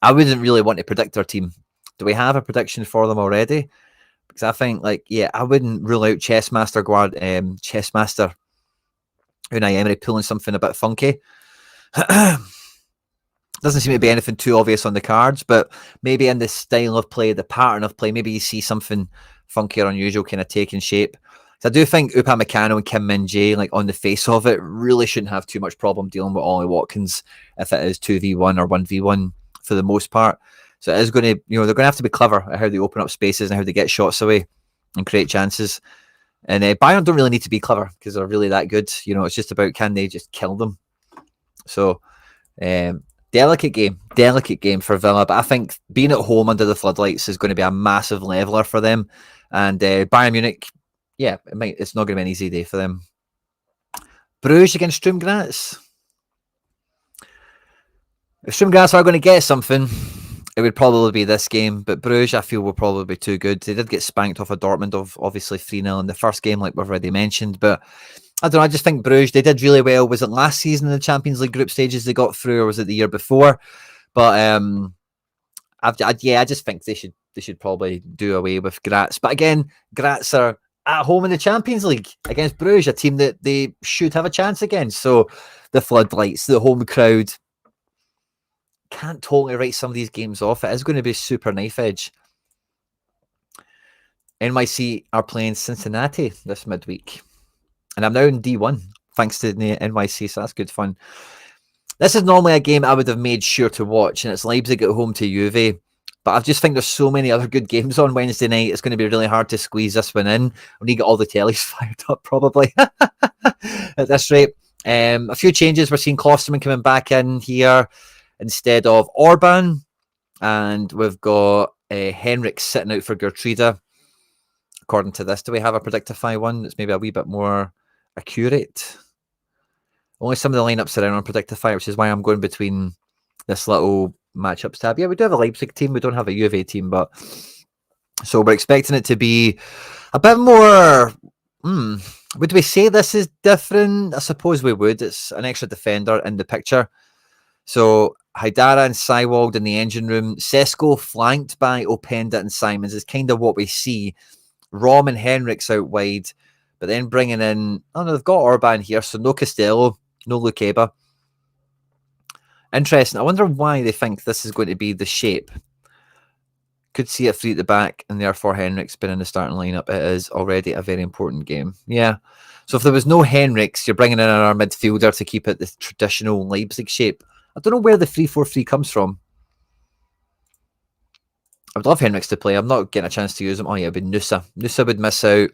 I wouldn't really want to predict their team. Do we have a prediction for them already? Because I think, like, yeah, I wouldn't rule out Chessmaster Unai Emery pulling something a bit funky. Doesn't seem to be anything too obvious on the cards, but maybe in the style of play, the pattern of play, maybe you see something funky or unusual kind of taking shape. So I do think Upamecano and Kim Min-jae, like on the face of it, really shouldn't have too much problem dealing with Ollie Watkins if it is 2v1 or 1v1 for the most part. So it is going to, you know, they're going to have to be clever at how they open up spaces and how they get shots away and create chances. And Bayern don't really need to be clever because they're really that good. You know, it's just about can they just kill them. So delicate game for Villa. But I think being at home under the floodlights is going to be a massive leveler for them. And Bayern Munich, yeah, it's not going to be an easy day for them. Bruges against Sturm Graz. If Sturm Graz are going to get something, it would probably be this game. But Bruges, I feel, will probably be too good. They did get spanked off of Dortmund, obviously 3-0 in the first game, like we've already mentioned. But I don't know, I just think Bruges, they did really well. Was it last season in the Champions League group stages they got through, or was it the year before? But I just think they should probably do away with Graz. But again, Graz are at home in the Champions League against Bruges, a team that they should have a chance against. So the floodlights, the home crowd, can't totally write some of these games off. It is going to be super knife edge. NYC are playing Cincinnati this midweek. And I'm now in D1, thanks to the NYC, so that's good fun. This is normally a game I would have made sure to watch, and it's Leipzig at home to Juve. But I just think there's so many other good games on Wednesday night, it's going to be really hard to squeeze this one in. We need to get all the tellies fired up, probably, at this rate. A few changes. We're seeing Klosterman coming back in here instead of Orban. And we've got Henrik sitting out for Gertruida. According to this, do we have a Predictify one that's maybe a wee bit more accurate? Only some of the lineups are in on Predictify, which is why I'm going between this little matchups tab. Yeah, we do have a Leipzig team. We don't have a Juve team, but so we're expecting it to be a bit more. Would we say this is different? I suppose we would. It's an extra defender in the picture. So Haidara and Seiwald in the engine room. Sesko flanked by Openda and Simons is kind of what we see. Rom and Henrik's out wide, but then bringing in, oh no, they've got Orban here, so no Costello, no Lukeba. Interesting. I wonder why they think this is going to be the shape. Could see it free at the back, and therefore Henrik's been in the starting lineup. It is already a very important game. Yeah. So if there was no Henriks, you're bringing in our midfielder to keep it the traditional Leipzig shape. I don't know where the 3-4-3 comes from. I would love Henriks to play. I'm not getting a chance to use him. Oh yeah, it'd be Nusa. Nusa would miss out.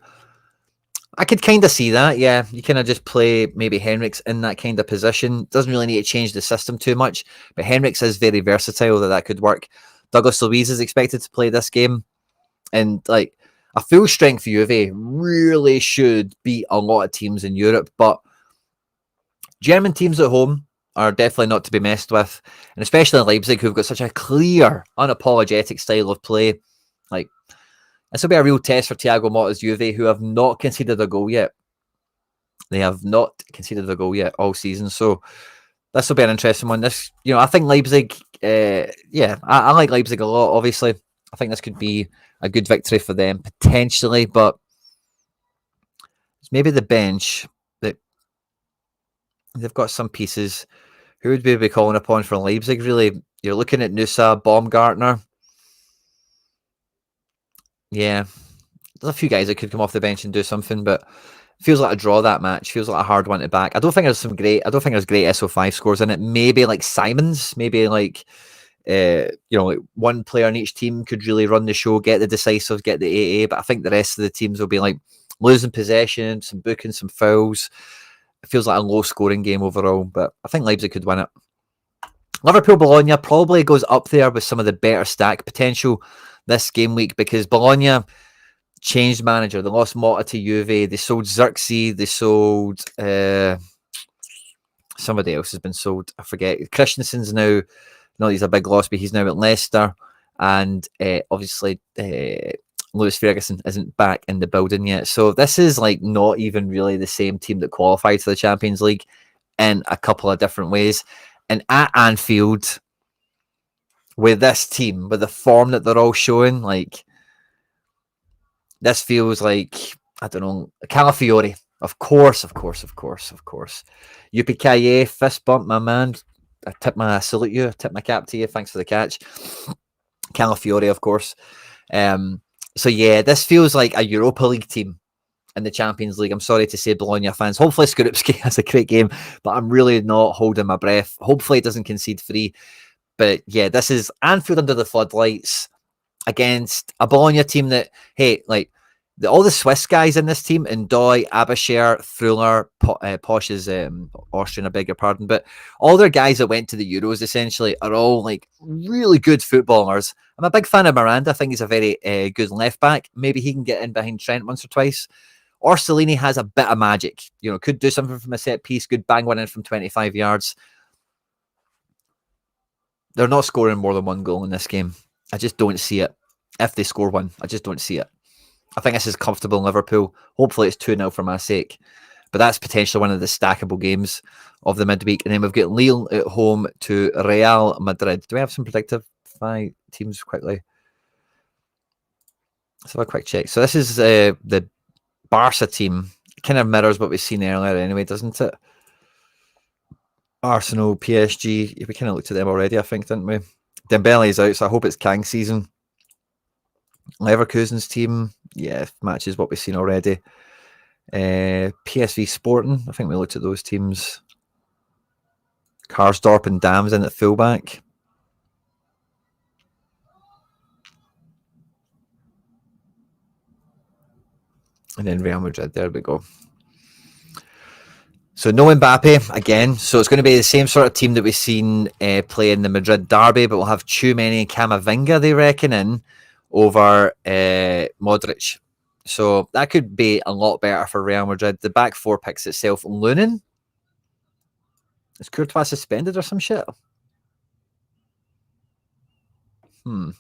I could kind of see that, yeah. You kind of just play maybe Henriks in that kind of position. Doesn't really need to change the system too much, but Henriks is very versatile that could work. Douglas Luiz is expected to play this game, and like a full strength Juve really should beat a lot of teams in Europe, but German teams at home are definitely not to be messed with, and especially Leipzig, who've got such a clear, unapologetic style of play. Like, this will be a real test for Thiago Motta's Juve, who have not conceded a goal yet. They have not conceded a goal yet all season. So this will be an interesting one. I think Leipzig, I like Leipzig a lot, obviously. I think this could be a good victory for them, potentially, but it's maybe the bench that they've got some pieces. Who would we be calling upon for Leipzig, really? You're looking at Nusa, Baumgartner. Yeah, there's a few guys that could come off the bench and do something, but it feels like a draw, that match. Feels like a hard one to back. I don't think there's great SO5 scores in it. Maybe like Simons, maybe like like one player in each team could really run the show, get the decisive, get the AA, but I think the rest of the teams will be like losing possession, some booking, some fouls. It feels like a low scoring game overall, but I think Leipzig could win it. Liverpool Bologna probably goes up there with some of the better stack potential this game week, because Bologna changed manager. They lost Motta to Juve. They sold Xerxes. They sold somebody else has been sold. I forget. Christensen's now, no, he's a big loss, but he's now at Leicester. And obviously Lewis Ferguson isn't back in the building yet. So this is like not even really the same team that qualified for the Champions League in a couple of different ways. And at Anfield, with this team, with the form that they're all showing, like, this feels like, I don't know, Calafiori. Of course. Yupi fist bump, my man. I salute you. I tip my cap to you. Thanks for the catch. Calafiori, of course. So yeah, this feels like a Europa League team in the Champions League. I'm sorry to say, Bologna fans. Hopefully Skorupski has a great game, but I'm really not holding my breath. Hopefully it doesn't concede 3. But yeah, this is Anfield under the floodlights against a Bologna team that, hey, like, all the Swiss guys in this team, Ndoye, Abasher, Fruller, Posh is Austrian, I beg your pardon, but all their guys that went to the Euros essentially are all like really good footballers. I'm a big fan of Miranda. I think he's a very good left back. Maybe he can get in behind Trent once or twice. Orsolini has a bit of magic, could do something from a set piece, good bang one in from 25 yards. They're not scoring more than one goal in this game. I just don't see it. If they score one, I just don't see it. I think this is comfortable in Liverpool. Hopefully it's 2-0 for my sake. But that's potentially one of the stackable games of the midweek. And then we've got Lille at home to Real Madrid. Do we have some predictive teams quickly? Let's have a quick check. So this is the Barca team. It kind of mirrors what we've seen earlier anyway, doesn't it? Arsenal, PSG. We kind of looked at them already, I think, didn't we? Dembele's out, so I hope it's Kang season. Leverkusen's team, yeah, matches what we've seen already. PSV Sporting, I think we looked at those teams. Karsdorp and Dams in at fullback. And then Real Madrid, there we go. So no Mbappe again. So it's going to be the same sort of team that we've seen play in the Madrid derby, but we'll have Tchouameni and Camavinga, they reckon, in over Modric. So that could be a lot better for Real Madrid. The back four picks itself. Lunin? Is Courtois suspended or some shit? No,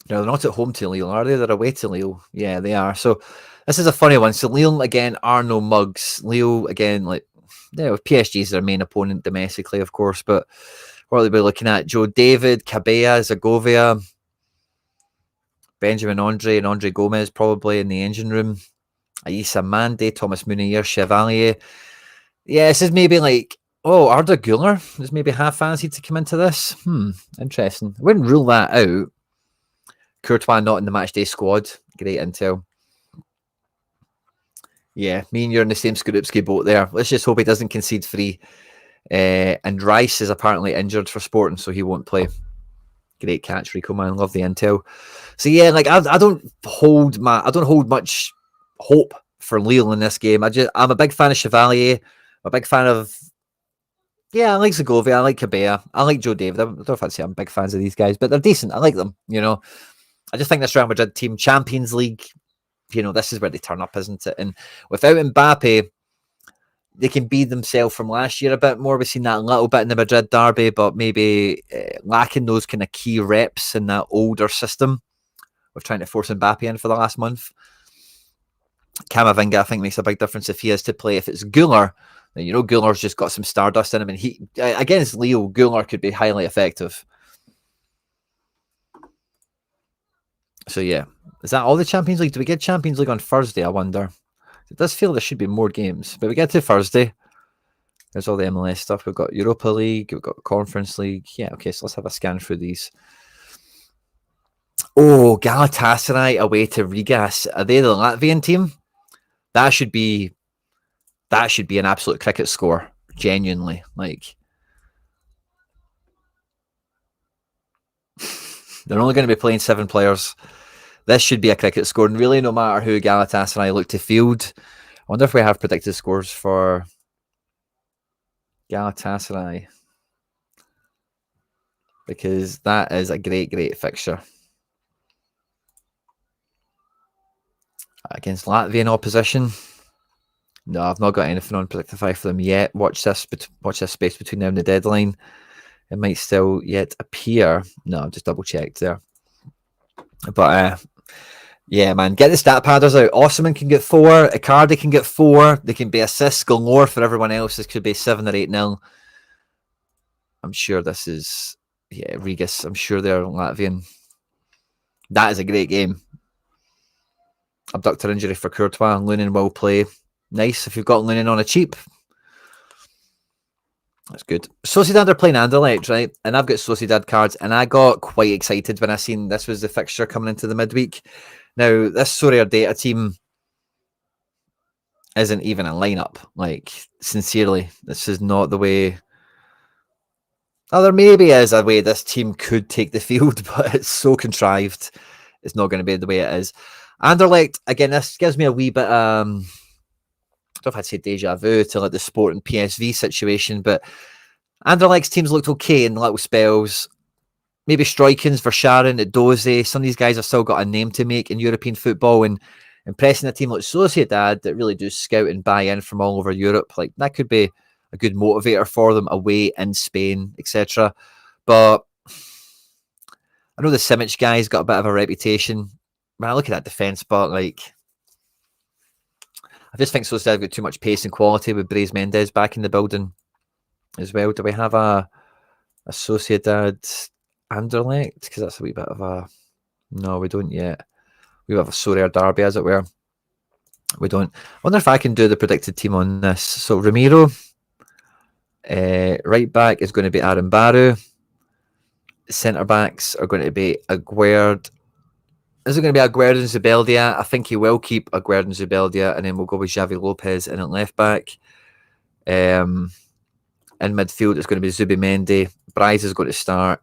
they're not at home to Lille, are they? They're away to Lille. Yeah, they are. So this is a funny one. So Lille, again, are no mugs. Lille, again, like, PSG is their main opponent domestically, of course, but what will they be looking at? Joe David, Cabella, Zagovia, Benjamin Andre, and Andre Gomez probably in the engine room. Aissa Mande, Thomas Munier, Chevalier. Yeah, this is maybe like, Arda Güler is maybe half fancied to come into this. Interesting. I wouldn't rule that out. Courtois not in the matchday squad. Great intel. Yeah, me and you're in the same Skorupski boat there. Let's just hope he doesn't concede 3. And Rice is apparently injured for Sporting, so he won't play. Great catch, Rico, man. Love the intel. So yeah, like I don't hold much hope for Lille in this game. I'm a big fan of Chevalier. I'm a big fan of I like Segovia, I like Cabella, I like Joe David. I don't know if I'd say I'm big fans of these guys, but they're decent. I like them, you know. I just think this Real Madrid team, Champions League, you know, this is where they turn up, isn't it? And without Mbappe, they can be themselves from last year a bit more. We've seen that a little bit in the Madrid derby, but maybe lacking those kind of key reps in that older system of trying to force Mbappe in for the last month. Camavinga, I think, makes a big difference if he is to play. If it's Güler, then you know Güler's just got some stardust in him, and he against Leo, Güler could be highly effective. So yeah, is that all the Champions League? Do we get Champions League on Thursday? I wonder. It does feel there should be more games, but we get to Thursday. There's all the MLS stuff. We've got Europa League, we've got Conference League. Yeah, okay, so let's have a scan through these. Oh, Galatasaray away to Rigas. Are they the Latvian team? That should be an absolute cricket score. Genuinely, like they're only going to be playing 7 players. This should be a cricket score, and really, no matter who Galatasaray look to field, I wonder if we have predicted scores for Galatasaray, because that is a great fixture against Latvian opposition. No, I've not got anything on Predictify for them yet. Watch this space between now and the deadline. It might still yet appear. No, I've just double checked there. But yeah, man, get the stat padders out. Osman can get 4. Icardi can get 4. They can be assists galore for everyone else. This could be 7 or 8-0. I'm sure this is Rigas. I'm sure they're Latvian. That is a great game. Abductor injury for Courtois. Lunin will play. Nice if you've got Lunin on a cheap. That's good. Sociedad are playing Anderlecht, right? And I've got Sociedad cards, and I got quite excited when I seen this was the fixture coming into the midweek. Now, this Sorare data team isn't even a lineup. Like, sincerely, this is not the way. Oh, there maybe is a way this team could take the field, but it's so contrived. It's not going to be the way it is. Anderlecht, again, this gives me a wee bit, I don't know if I'd say deja vu to like the Sport and PSV situation, but Anderlecht's teams looked okay in little spells. Maybe Stroikens, Verscharen, Doze. Some of these guys have still got a name to make in European football, and impressing a team like Sociedad that really do scout and buy in from all over Europe. Like that could be a good motivator for them away in Spain, etc. But I know the Simic guy's got a bit of a reputation. When I look at that defence, but like I just think Sociedad got too much pace and quality with Brais Mendes back in the building as well. Do we have a Sociedad Anderlecht? Because that's a wee bit of a... No, we don't yet. We have a Sorare derby, as it were. We don't. I wonder if I can do the predicted team on this. So Ramiro, right back is going to be Aaron Baru. Centre backs are going to be Aguerd. Is it going to be Aguerd and Zubeldia? I think he will keep Aguerd and Zubeldia, and then we'll go with Xavi Lopez in at left back. In midfield, it's going to be Zubimendi. Bryce is going to start,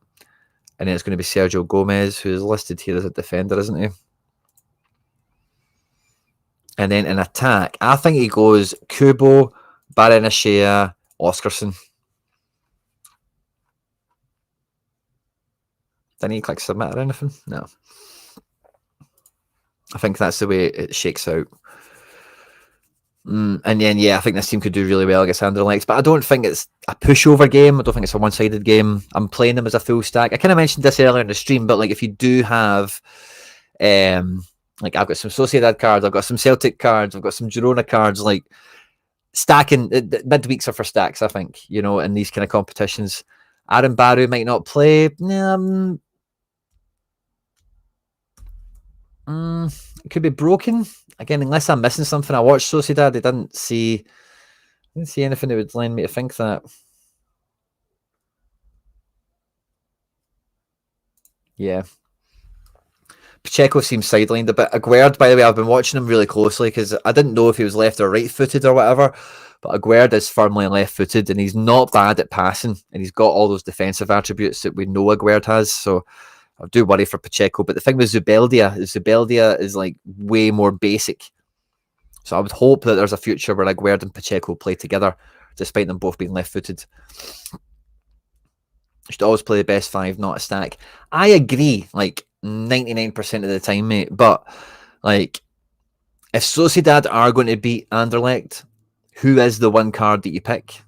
and then it's going to be Sergio Gomez, who is listed here as a defender, isn't he? And then in attack, I think he goes Kubo, Barenashea, Oscarson. Didn't he click submit or anything? No. I think that's the way it shakes out. And then, yeah, I think this team could do really well against Anderlecht, but I don't think it's a pushover game. I don't think it's a one-sided game. I'm playing them as a full stack. I kind of mentioned this earlier in the stream, but like if you do have, like I've got some Sociedad cards, I've got some Celtic cards, I've got some Girona cards, like stacking, midweeks are for stacks, I think, you know, in these kind of competitions. Aaron Baru might not play. It could be broken again, unless I'm missing something. I watched Sociedad; I didn't see anything that would lend me to think that. Yeah, Pacheco seems sidelined a bit. Aguerd, by the way, I've been watching him really closely because I didn't know if he was left or right-footed or whatever. But Aguerd is firmly left-footed, and he's not bad at passing, and he's got all those defensive attributes that we know Aguerd has. So I do worry for Pacheco. But the thing with Zubeldia is like way more basic. So I would hope that there's a future where Aguerd and Pacheco play together, despite them both being left-footed. You should always play the best five, not a stack. I agree, like 99% of the time, mate. But like, if Sociedad are going to beat Anderlecht, who is the one card that you pick?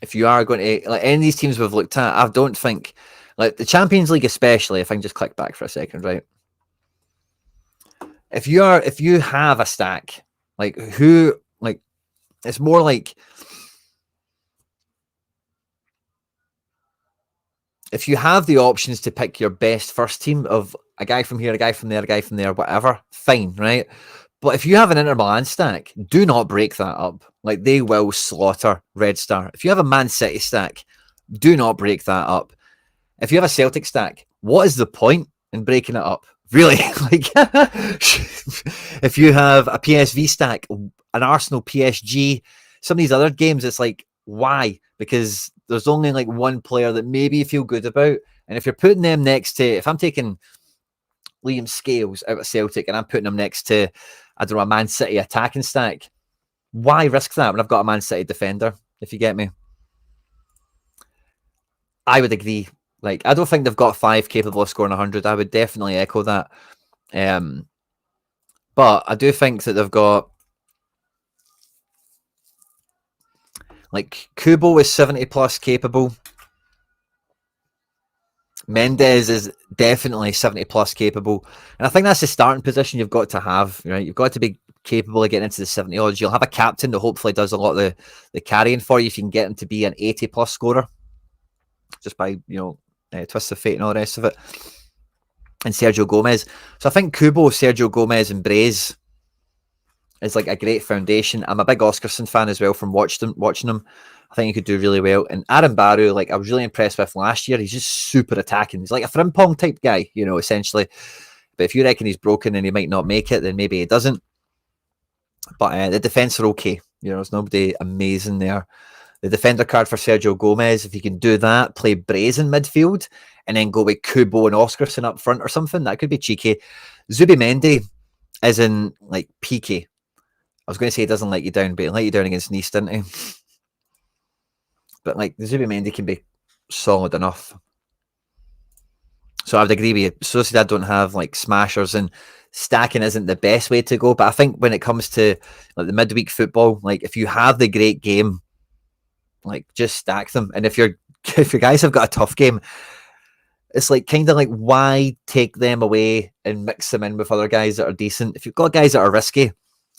If you are going to, like any of these teams we've looked at, I don't think, like the Champions League especially, if I can just click back for a second, right? If you have a stack, like who, like, it's more like, if you have the options to pick your best first team of a guy from here, a guy from there, a guy from there, whatever, fine, right? But if you have an Inter Milan stack, do not break that up. Like, they will slaughter Red Star. If you have a Man City stack, do not break that up. If you have a Celtic stack, what is the point in breaking it up? Really? Like, if you have a PSV stack, an Arsenal, PSG, some of these other games, it's like, why? Because there's only like one player that maybe you feel good about. And if you're putting them next to, if I'm taking Liam Scales out of Celtic and I'm putting him next to, I don't know, a Man City attacking stack, why risk that when I've got a Man City defender, if you get me? I would agree. Like, I don't think they've got five capable of scoring 100. I would definitely echo that. But I do think that they've got, like, Kubo is 70 plus capable. Mendes is definitely 70 plus capable. And I think that's the starting position you've got to have, right? You've got to be capable of getting into the 70 odds. You'll have a captain that hopefully does a lot of the carrying for you if you can get him to be an 80 plus scorer. Just by, twists of fate and all the rest of it. And Sergio Gomez. So I think Kubo, Sergio Gomez and Braze is like a great foundation. I'm a big Oscarson fan as well from watching him. I think he could do really well. And Aaron Barrow, like, I was really impressed with last year. He's just super attacking. He's like a Frimpong type guy, essentially. But if you reckon he's broken and he might not make it, then maybe he doesn't. But the defence are okay. There's nobody amazing there. The defender card for Sergio Gomez, if you can do that, play Braze in midfield, and then go with Kubo and Oscarson up front or something, that could be cheeky. Zubimendi is in, like, PK. I was going to say he doesn't let you down, but he let you down against Nice, didn't he? But, like, the Zubimendi can be solid enough. So I would agree with you. Sociedad don't have, like, smashers, and stacking isn't the best way to go. But I think when it comes to, like, the midweek football, like, if you have the great game, like, just stack them. And if your guys have got a tough game, it's like kind of like, why take them away and mix them in with other guys that are decent? If you've got guys that are risky,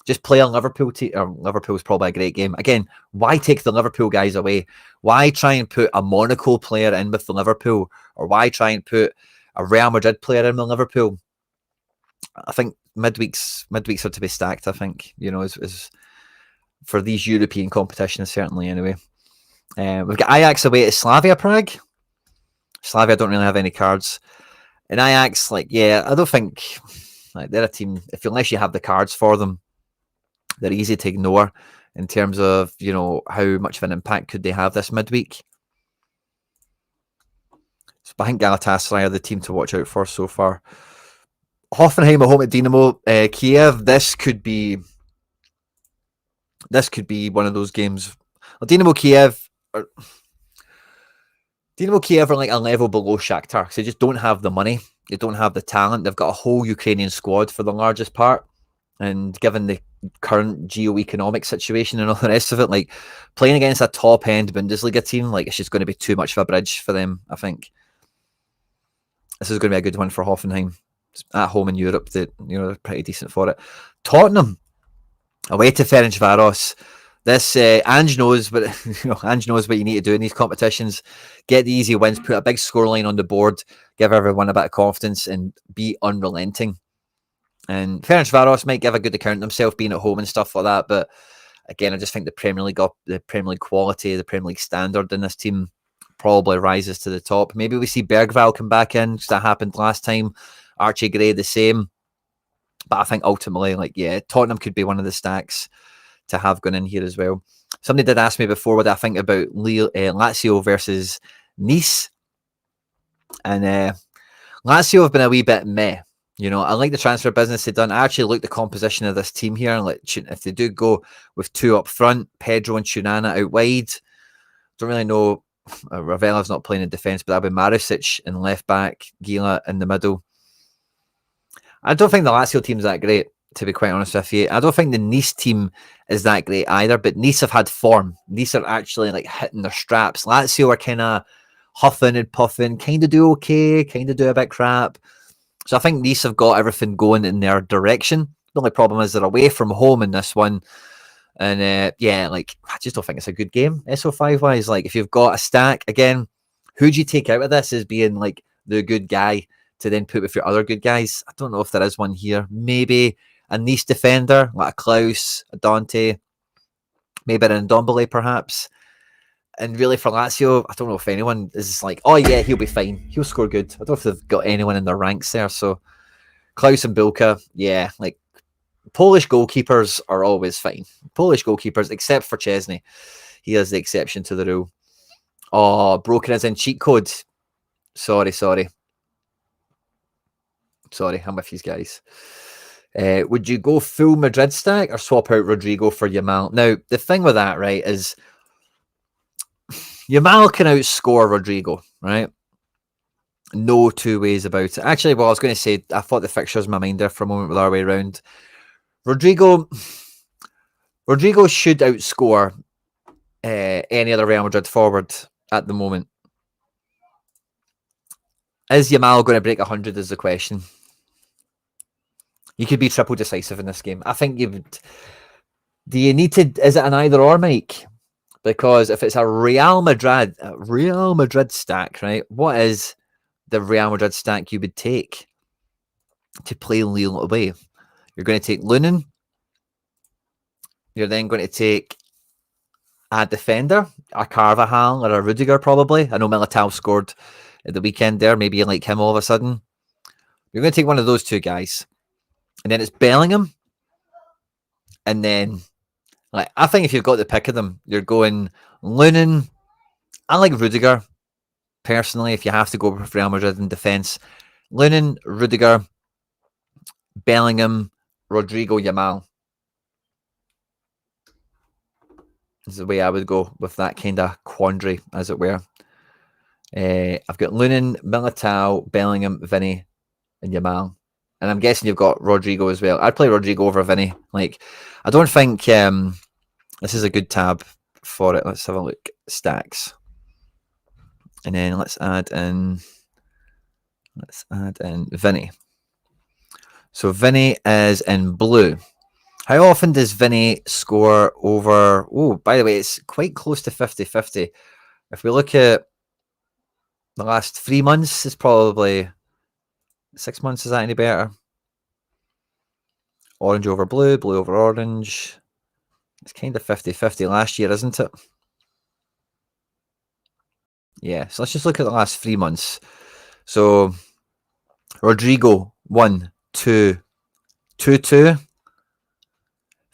just play a Liverpool team. Liverpool's probably a great game. Again, why take the Liverpool guys away? Why try and put a Monaco player in with the Liverpool? Or why try and put a Real Madrid player in with Liverpool? I think midweeks are to be stacked, I think, is for these European competitions, certainly, anyway. We've got Ajax away at Slavia Prague. Slavia don't really have any cards. And Ajax, like, yeah, I don't think, like, they're a team, unless you have the cards for them, they're easy to ignore in terms of, how much of an impact could they have this midweek. So I think Galatasaray are the team to watch out for so far. Hoffenheim at home at Dynamo Kiev. This could be one of those games. Well, Dynamo Kiev are like a level below Shakhtar, because they just don't have the money. They don't have the talent. They've got a whole Ukrainian squad for the largest part. And given the current geo-economic situation and all the rest of it, like, playing against a top-end Bundesliga team, like, it's just going to be too much of a bridge for them, I think. This is going to be a good one for Hoffenheim. It's at home in Europe, they're pretty decent for it. Tottenham away to Ferencváros. This Ange knows, but Ange knows what you need to do in these competitions. Get the easy wins, put a big scoreline on the board, give everyone a bit of confidence, and be unrelenting. And Ferencváros might give a good account of themselves being at home and stuff like that. But again, I just think the Premier League quality, the Premier League standard in this team probably rises to the top. Maybe we see Bergvall come back in, because that happened last time. Archie Gray the same. But I think ultimately, like, yeah, Tottenham could be one of the stacks to have gone in here as well. Somebody did ask me before what I think about Lazio versus Nice. And Lazio have been a wee bit meh. You know, I like the transfer business they've done. I actually like the composition of this team here. And like, if they do go with two up front, Pedro and Chunana out wide, don't really know. Ravela's not playing in defence, but that'll be Maricic in left back, Gila in the middle. I don't think the Lazio team's that great, to be quite honest with you. I don't think the Nice team is that great either, but Nice have had form. Nice are actually like hitting their straps. Lazio are kind of huffing and puffing, kind of do okay, kind of do a bit crap. So I think Nice have got everything going in their direction. The only problem is they're away from home in this one. And yeah, like, I just don't think it's a good game, SO5 wise. Like, if you've got a stack, again, who do you take out of this as being like the good guy to then put with your other good guys? I don't know if there is one here. Maybe a Nice defender, like a Klaus, a Dante, maybe an Ndombele perhaps. And really for Lazio, I don't know if anyone is like, oh yeah, he'll be fine. He'll score good. I don't know if they've got anyone in their ranks there. So Klaus and Bilka, yeah, like Polish goalkeepers are always fine. Polish goalkeepers, except for Chesney. He is the exception to the rule. Oh, broken as in cheat code. Sorry, I'm with you guys. Would you go full Madrid stack or swap out Rodrigo for Yamal? Now, the thing with that, right, is Yamal can outscore Rodrigo, right? No two ways about it. Actually, well, I was going to say, I thought the fixtures in my mind there for a moment with our way around. Rodrigo should outscore any other Real Madrid forward at the moment. Is Yamal going to break 100 is the question. You could be triple decisive in this game. I think you would. Do you need to? Is it an either or, Mike? Because if it's a Real Madrid stack, right? What is the Real Madrid stack you would take to play Lille away? You're going to take Lunin. You're then going to take a defender, a Carvajal or a Rudiger probably. I know Militao scored at the weekend there. Maybe you like him all of a sudden. You're going to take one of those two guys. And then it's Bellingham. And then, like, I think if you've got the pick of them, you're going Lunin. I like Rudiger, personally, if you have to go with Real Madrid in defence. Lunin, Rudiger, Bellingham, Rodrigo, Yamal. This is the way I would go with that kind of quandary, as it were. I've got Lunin, Militao, Bellingham, Vinny, and Yamal. And I'm guessing you've got Rodrigo as well. I'd play Rodrigo over Vinny. Like, I don't think this is a good tab for it. Let's have a look. Stacks. And then let's add in Vinny. So Vinny is in blue. How often does Vinny score over... Oh, by the way, it's quite close to 50-50. If we look at the last 3 months, it's probably 6 months. Is that any better? Orange over blue, blue over orange. It's kind of 50-50 last year, isn't it? Yeah, so let's just look at the last 3 months. So Rodrigo, 1, 2, 2-2.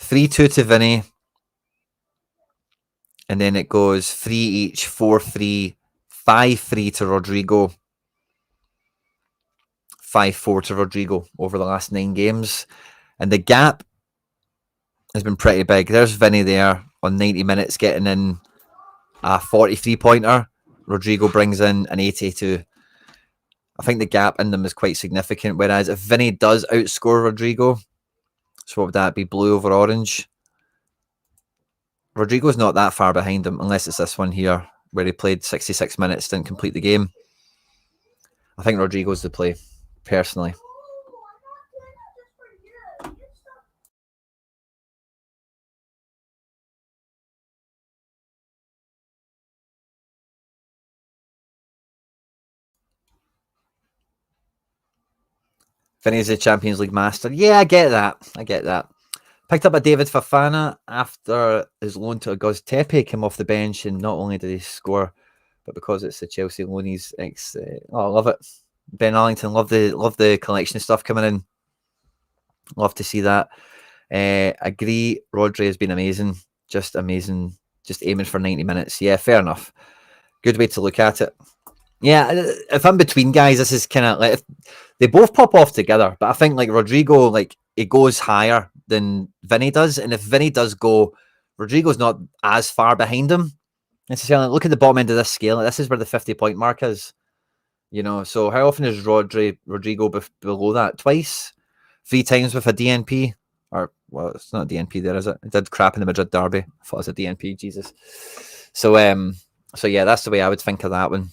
3-2 to Vinny. And then it goes 3 each, 4-3, 5-3 to Rodrigo. 5-4 to Rodrigo over the last 9 games. And the gap has been pretty big. There's Vinny there on 90 minutes getting in a 43-pointer. Rodrigo brings in an 82. I think the gap in them is quite significant. Whereas if Vinny does outscore Rodrigo, so what would that be? Blue over orange. Rodrigo's not that far behind him, unless it's this one here, where he played 66 minutes, didn't complete the game. I think Rodrigo's the play, personally. Vinny's a Champions League master. Yeah, I get that. Picked up a David Fofana after his loan to Tepe came off the bench, and not only did he score, but because it's the Chelsea loanies, I love it. Ben Arlington, love the collection of stuff coming in. Love to see that. Agree. Rodri has been amazing. Just amazing. Just aiming for 90 minutes. Yeah, fair enough. Good way to look at it. Yeah, if I'm between guys, this is kind of like they both pop off together. But I think like Rodrigo, like it goes higher than Vinny does, and if Vinny does go, Rodrigo's not as far behind him necessarily. Look at the bottom end of this scale. This is where the 50-point mark is. You know, so how often is Rodrigo below that? Twice, 3 times with a DNP, or well, it's not a DNP there, is it? It did crap in the Madrid derby. I thought it was a DNP. Jesus. So yeah, that's the way I would think of that one.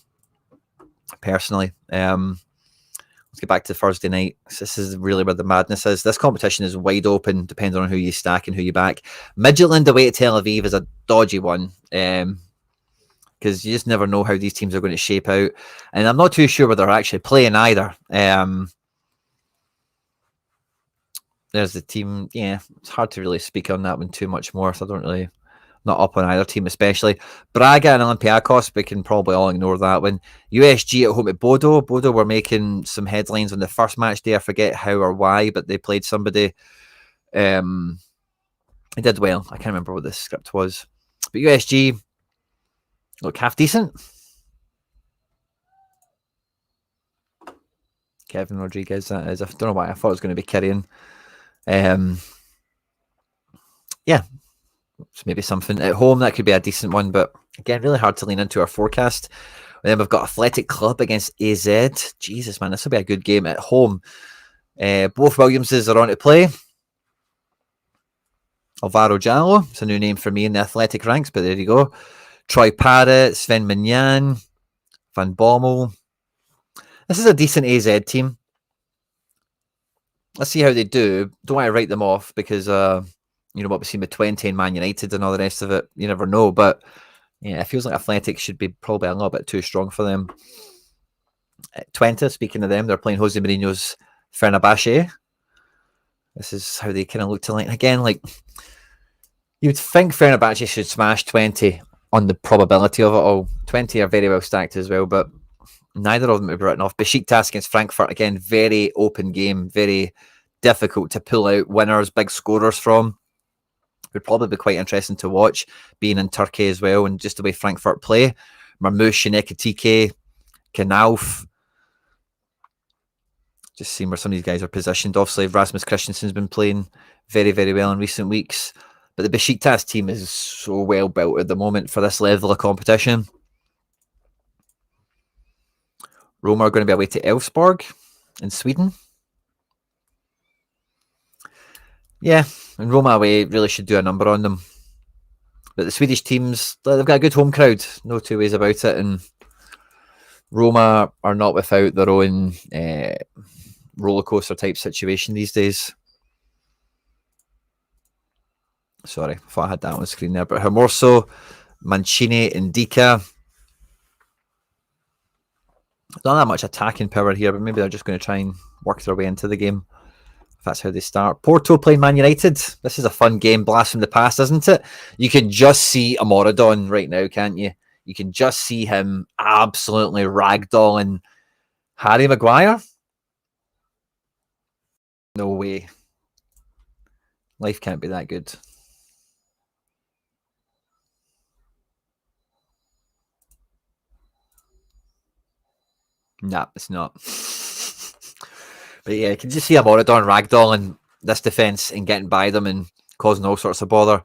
Personally, let's get back to Thursday night. This is really where the madness is. This competition is wide open, depending on who you stack and who you back. Midtjylland away to Tel Aviv is a dodgy one, because you just never know how these teams are going to shape out, and I'm not too sure whether they're actually playing either. There's the team. Yeah, it's hard to really speak on that one too much more. So I don't really. Not up on either team, especially Braga and Olympiacos. We can probably all ignore that one. USG at home at Bodo. Bodo were making some headlines on the first match day. I forget how or why, but they played somebody. They did well. I can't remember what the script was. But USG look half decent. Kevin Rodriguez, that is. I don't know why I thought it was going to be Kyrian. Yeah. It's maybe something at home that could be a decent one, but again, really hard to lean into our forecast. And then we've got Athletic Club against AZ. Jesus, man, this will be a good game at home. Both Williamses are on to play. Alvaro Jallo, it's a new name for me in the Athletic ranks, but there you go. Troy Parrott, Sven Mignan, Van Bommel. This is a decent AZ team. Let's see how they do. Don't want to write them off because you know what we've seen with 20 and Man United and all the rest of it. You never know, but yeah, it feels like Athletic should be probably a little bit too strong for them. Twente, speaking of them, they're playing Jose Mourinho's Fenerbahce. This is how they kind of look to like again. Like you would think Fenerbahce should smash 20 on the probability of it all. 20 are very well stacked as well, but neither of them have written off. Besiktas against Frankfurt again, very open game, very difficult to pull out winners, big scorers from. Would probably be quite interesting to watch, being in Turkey as well, and just the way Frankfurt play. Marmoush, Ekitike, Knauf. Just seeing where some of these guys are positioned. Obviously, Rasmus Christensen's been playing very, very well in recent weeks. But the Besiktas team is so well built at the moment for this level of competition. Roma are going to be away to Elfsborg in Sweden. Yeah, and Roma away really should do a number on them. But the Swedish teams, they've got a good home crowd. No two ways about it. And Roma are not without their own roller coaster type situation these days. Sorry, I thought I had that on the screen there. But Hermoso, Mancini, Indica. Not that much attacking power here, but maybe they're just going to try and work their way into the game. That's how they start. Porto playing Man United. This is a fun game, blast from the past, isn't it? You can just see Amoradon right now, can't you? You can just see him absolutely ragdolling Harry Maguire. No way. Life can't be that good. Nah, it's not. But yeah, you can just see Amoradon ragdolling this defence and getting by them and causing all sorts of bother.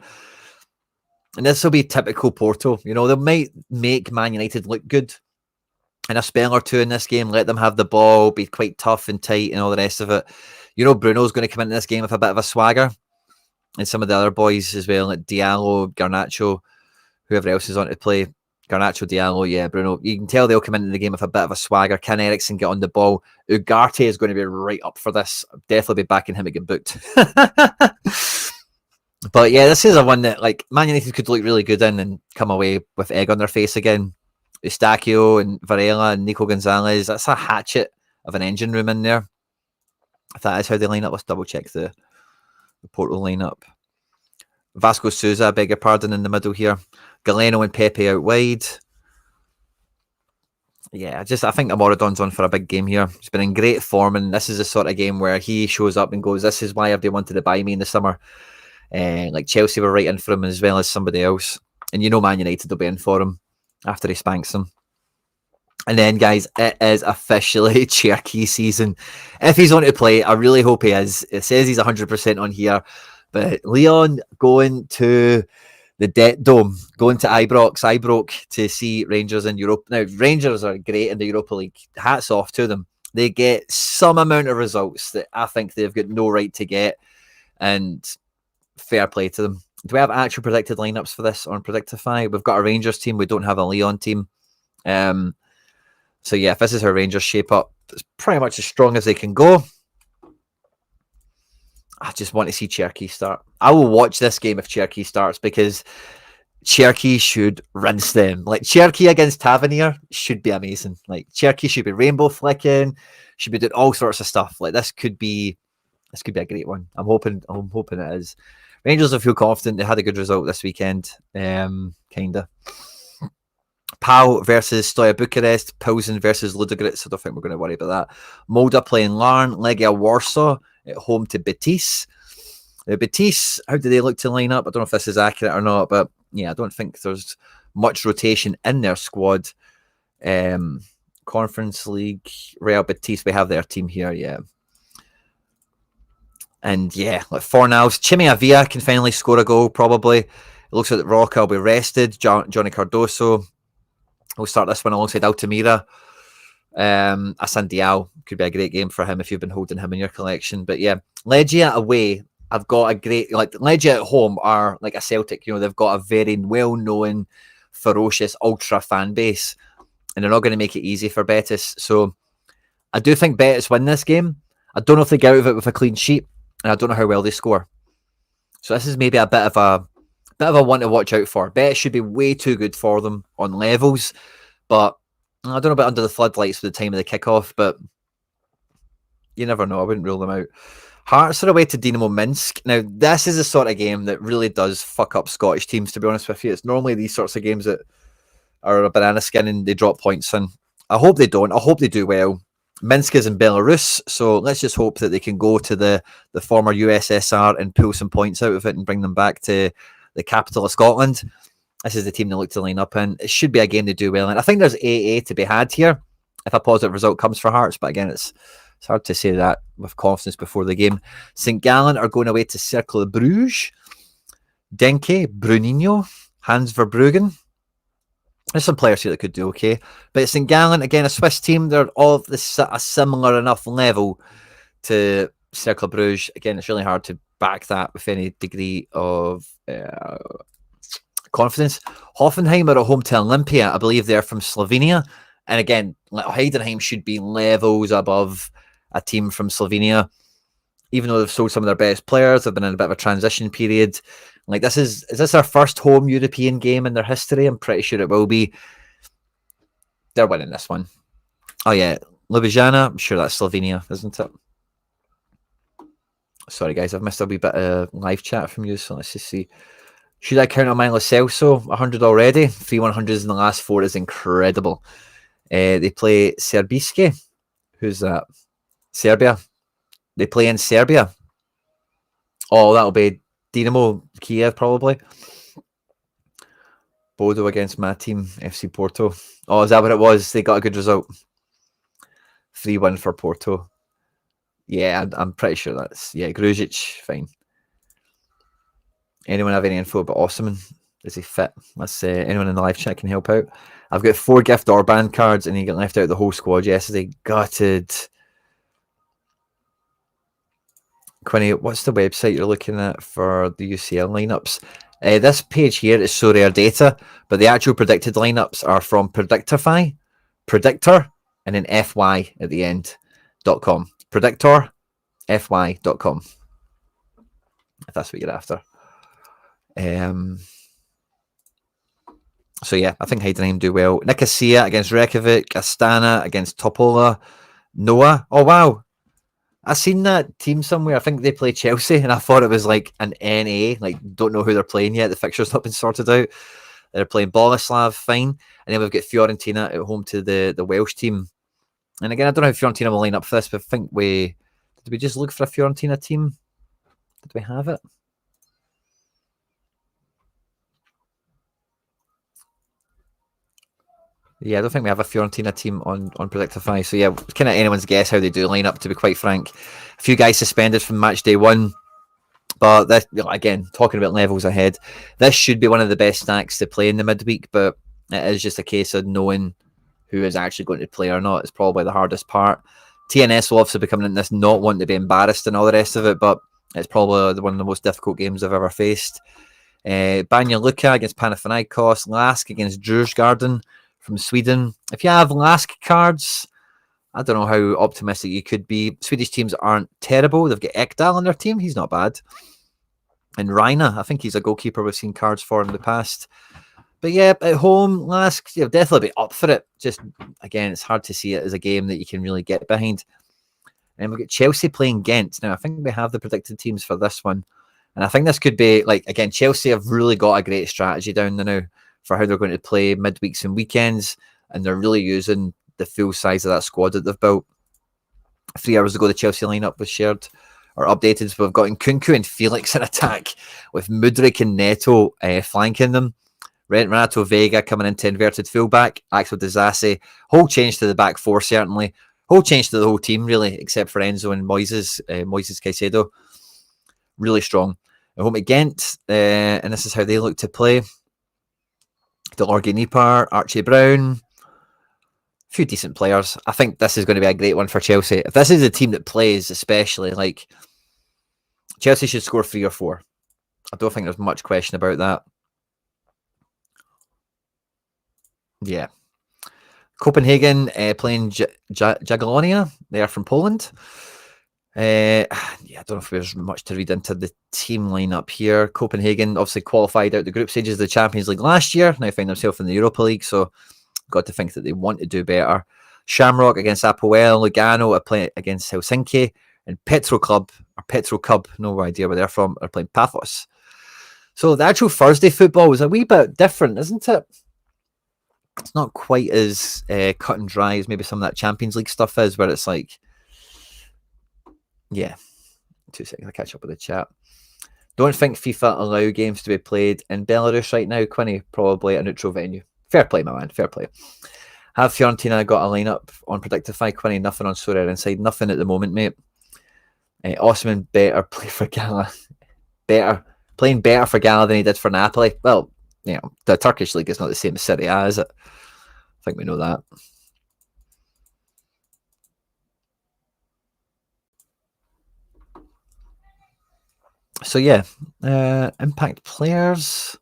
And this will be typical Porto. You know, they might make Man United look good in a spell or two in this game, let them have the ball, be quite tough and tight and all the rest of it. You know, Bruno's going to come into this game with a bit of a swagger. And some of the other boys as well, like Diallo, Garnacho, whoever else is on to play. Garnacho, Diallo, yeah, Bruno. You can tell they'll come into the game with a bit of a swagger. Can Eriksen get on the ball? Ugarte is going to be right up for this. I'll definitely be backing him to get booked. But yeah, this is a one that like Man United could look really good in and come away with egg on their face again. Eustachio and Varela and Nico Gonzalez. That's a hatchet of an engine room in there. If that is how they line up, let's double check the Porto lineup. Vasco Souza, I beg your pardon, in the middle here. Galeno and Pepe out wide. Yeah, I think Amorodon's on for a big game here. He's been in great form, and this is the sort of game where he shows up and goes, "This is why everybody wanted to buy me in the summer." Like Chelsea were right in for him as well as somebody else, and Man United will be in for him after he spanks them. And then, guys, it is officially Cherky season. If he's on to play, I really hope he is. It says he's 100% on here, but Leon going to the Debt Dome, going to Ibrox to see Rangers in Europe. Now, Rangers are great in the Europa League. Hats off to them. They get some amount of results that I think they've got no right to get, and fair play to them. Do we have actual predicted lineups for this on Predictify? We've got a Rangers team. We don't have a Leon team. So, yeah, if this is how Rangers shape up, it's pretty much as strong as they can go. I just want to see Cherky start. I will watch this game if Cherky starts because Cherky should rinse them. Like, Cherky against Tavernier should be amazing. Like, Cherky should be rainbow flicking, should be doing all sorts of stuff. Like, this could be a great one. I'm hoping it is. Rangers will feel confident. They had a good result this weekend. Kinda. Pau versus Stoya Bucharest, Pilsen versus Ludogorets. I don't think we're going to worry about that. Molda playing Larn, Legia Warsaw at home to Betis. Betis, how do they look to line up? I don't know if this is accurate or not, but yeah, I don't think there's much rotation in their squad. Conference League, Real Betis, we have their team here, yeah. And yeah, like Fornals, Chimi Avila can finally score a goal, probably. It looks like Roca will be rested. Johnny Cardoso will start this one alongside Altamira. Asan Diao could be a great game for him if you've been holding him in your collection. But yeah, Legia away, I've got a great, like Legia at home are like a Celtic, they've got a very well-known, ferocious, ultra fan base, and they're not going to make it easy for Betis. So I do think Betis win this game. I don't know if they get out of it with a clean sheet, and I don't know how well they score. So this is maybe a bit of a one to watch out for. Betis should be way too good for them on levels, but I don't know about under the floodlights for the time of the kickoff, but you never know. I wouldn't rule them out. Hearts are away to Dinamo Minsk. Now, this is the sort of game that really does fuck up Scottish teams, to be honest with you. It's normally these sorts of games that are a banana skin and they drop points in. I hope they don't. I hope they do well. Minsk is in Belarus, so let's just hope that they can go to the former USSR and pull some points out of it and bring them back to the capital of Scotland. This is the team they look to line up in. It should be a game they do well in. I think there's AA to be had here if a positive result comes for Hearts, but again, it's hard to say that with confidence before the game. St. Gallen are going away to Cercle Bruges. Denke, Bruninho, Hans Verbruggen. There's some players here that could do okay. But St. Gallen, again, a Swiss team, they're all of a similar enough level to Cercle Bruges. Again, it's really hard to back that with any degree of confidence. Hoffenheim are at home to Olympia. I believe they're from Slovenia. And again, Heidenheim should be levels above a team from Slovenia. Even though they've sold some of their best players, they've been in a bit of a transition period. Like, is this our first home European game in their history? I'm pretty sure it will be. They're winning this one. Oh yeah, Ljubljana, I'm sure that's Slovenia, isn't it? Sorry guys, I've missed a wee bit of live chat from you, so let's just see. Should I count on my Lo Celso? 100 already. 3 100s in the last 4 is incredible. They play Serbiske. Who's that? Serbia. They play in Serbia. Oh, that'll be Dinamo Kiev, probably. Bodo against my team, FC Porto. Oh, is that what it was? They got a good result. 3-1 for Porto. Yeah, I'm pretty sure that's... Yeah, Grujic, fine. Anyone have any info about Osman? Is he fit? Let's anyone in the live chat can help out. I've got 4 gift Orban cards and he got left out of the whole squad yesterday. Gutted. Quinny, what's the website you're looking at for the UCL lineups? This page here is Sorare data, but the actual predicted lineups are from Predictify, Predictor, and then FY at the end, .com. Predictor, FY.com. If that's what you're after. So yeah, I think Heidenheim do well. Nicosia against Reykjavik, Astana against Topola, Noah. Oh wow, I seen that team somewhere. I think they play Chelsea, and I thought it was like an NA. Like, don't know who they're playing yet. The fixture's not been sorted out. They're playing Boleslav, fine. And then we've got Fiorentina at home to the Welsh team. And again, I don't know if Fiorentina will line up for this, but I think did we just look for a Fiorentina team? Did we have it? Yeah, I don't think we have a Fiorentina team on Predictify. So yeah, it's kind of anyone's guess how they do line up, to be quite frank. A few guys suspended from match day 1. But this, again, talking about levels ahead, this should be one of the best stacks to play in the midweek, but it is just a case of knowing who is actually going to play or not. It's probably the hardest part. TNS will obviously be coming in this not wanting to be embarrassed and all the rest of it, but it's probably one of the most difficult games I've ever faced. Banja Luka against Panathinaikos, Lask against Djurgården from Sweden. If you have Lask cards, I don't know how optimistic you could be. Swedish teams aren't terrible. They've got Ekdal on their team. He's not bad. And Reina, I think he's a goalkeeper we've seen cards for in the past. But yeah, at home, Lask, you'll definitely be up for it. Just, again, it's hard to see it as a game that you can really get behind. And we've got Chelsea playing Gent. Now, I think we have the predicted teams for this one. And I think this could be, again, Chelsea have really got a great strategy down there now for how they're going to play midweeks and weekends. And they're really using the full size of that squad that they've built. 3 hours ago, the Chelsea lineup was shared or updated. So we've got Nkunku and Felix in attack with Mudryk and Neto flanking them. Renato Vega coming into inverted fullback. Axel Disasi. Whole change to the back four, certainly. Whole change to the whole team, really, except for Enzo and Moises Caicedo. Really strong. At home at Ghent, and this is how they look to play. Delorge Nipar, Archie Brown. A few decent players. I think this is going to be a great one for Chelsea. If this is a team that plays, especially, Chelsea should score 3 or 4. I don't think there's much question about that. Yeah. Copenhagen playing Jagiellonia. They are from Poland. I don't know if there's much to read into the team lineup here. Copenhagen obviously qualified out the group stages of the Champions League last year. Now find themselves in the Europa League, so got to think that they want to do better. Shamrock against Apoel, Lugano are playing against Helsinki, and Petro Cub, no idea where they're from, are playing Paphos. So the actual Thursday football is a wee bit different, isn't it? It's not quite as cut and dry as maybe some of that Champions League stuff is, where it's yeah. 2 seconds, I'll catch up with the chat. Don't think FIFA allow games to be played in Belarus right now, Quinny. Probably a neutral venue. Fair play, my man. Fair play. Have Fiorentina got a lineup on Predictify, Quinny? Nothing on Sorare inside. Nothing at the moment, mate. Osman better play for Gala. Playing better for Gala than he did for Napoli. Well, the Turkish league is not the same as Serie A, is it? I think we know that. So yeah, impact players.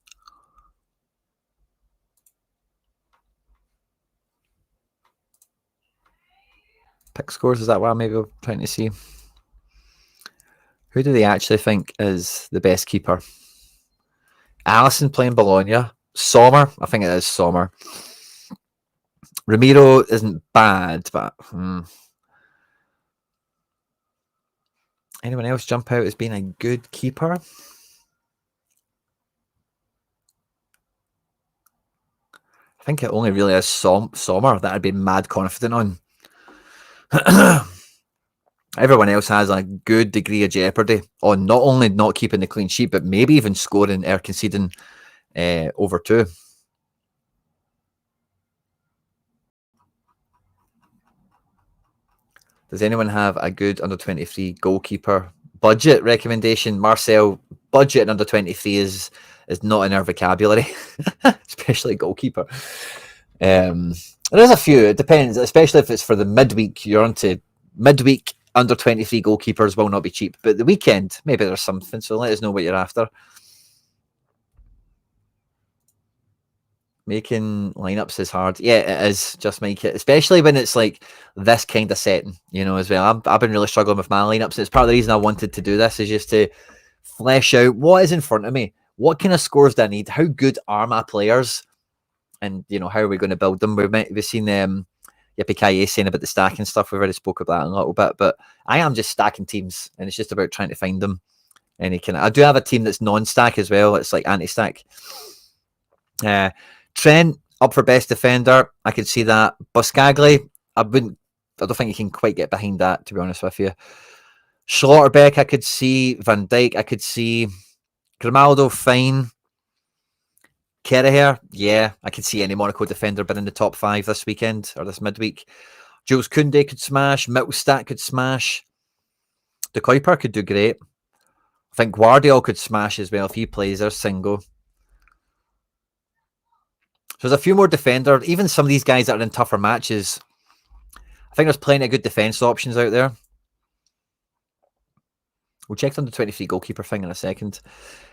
Pick scores, is that what I'm maybe trying to see? Who do they actually think is the best keeper? Allison playing Bologna. Sommer, I think it is Sommer. Ramiro isn't bad, but anyone else jump out as being a good keeper? I think it only really is Sommer that I'd be mad confident on. Everyone else has a good degree of jeopardy on not only not keeping the clean sheet, but maybe even scoring or conceding over 2. Does anyone have a good under-23 goalkeeper budget recommendation? Marcel, budget and under-23 is not in our vocabulary, especially goalkeeper. There is a few. It depends, especially if it's for the midweek. You're onto midweek. Under-23 goalkeepers will not be cheap, but the weekend, maybe there's something, so let us know what you're after. Making lineups is hard. Yeah, it is. Just make it, especially when it's this kind of setting, as well. I've been really struggling with my lineups, and it's part of the reason I wanted to do this, is just to flesh out what is in front of me. What kind of scores do I need? How good are my players? And, how are we going to build them? We've seen Yippee saying about the stacking stuff. We've already spoke about that a little bit, but I am just stacking teams, and it's just about trying to find them. I do have a team that's non-stack as well. It's anti-stack. Trent up for best defender. I could see that. Buscagli, I don't think you can quite get behind that, to be honest with you. Schlotterbeck, I could see. Van Dijk, I could see. Grimaldo, fine. Kerriher, yeah, I could see any Monaco defender been in the top 5 this weekend or this midweek. Jules Koundé could smash. Mittelstadt could smash. De Kuyper could do great. I think Guardiola could smash as well if he plays. There's Singo. So there's a few more defenders. Even some of these guys that are in tougher matches, I think there's plenty of good defence options out there. We'll check on the 23 goalkeeper thing in a second.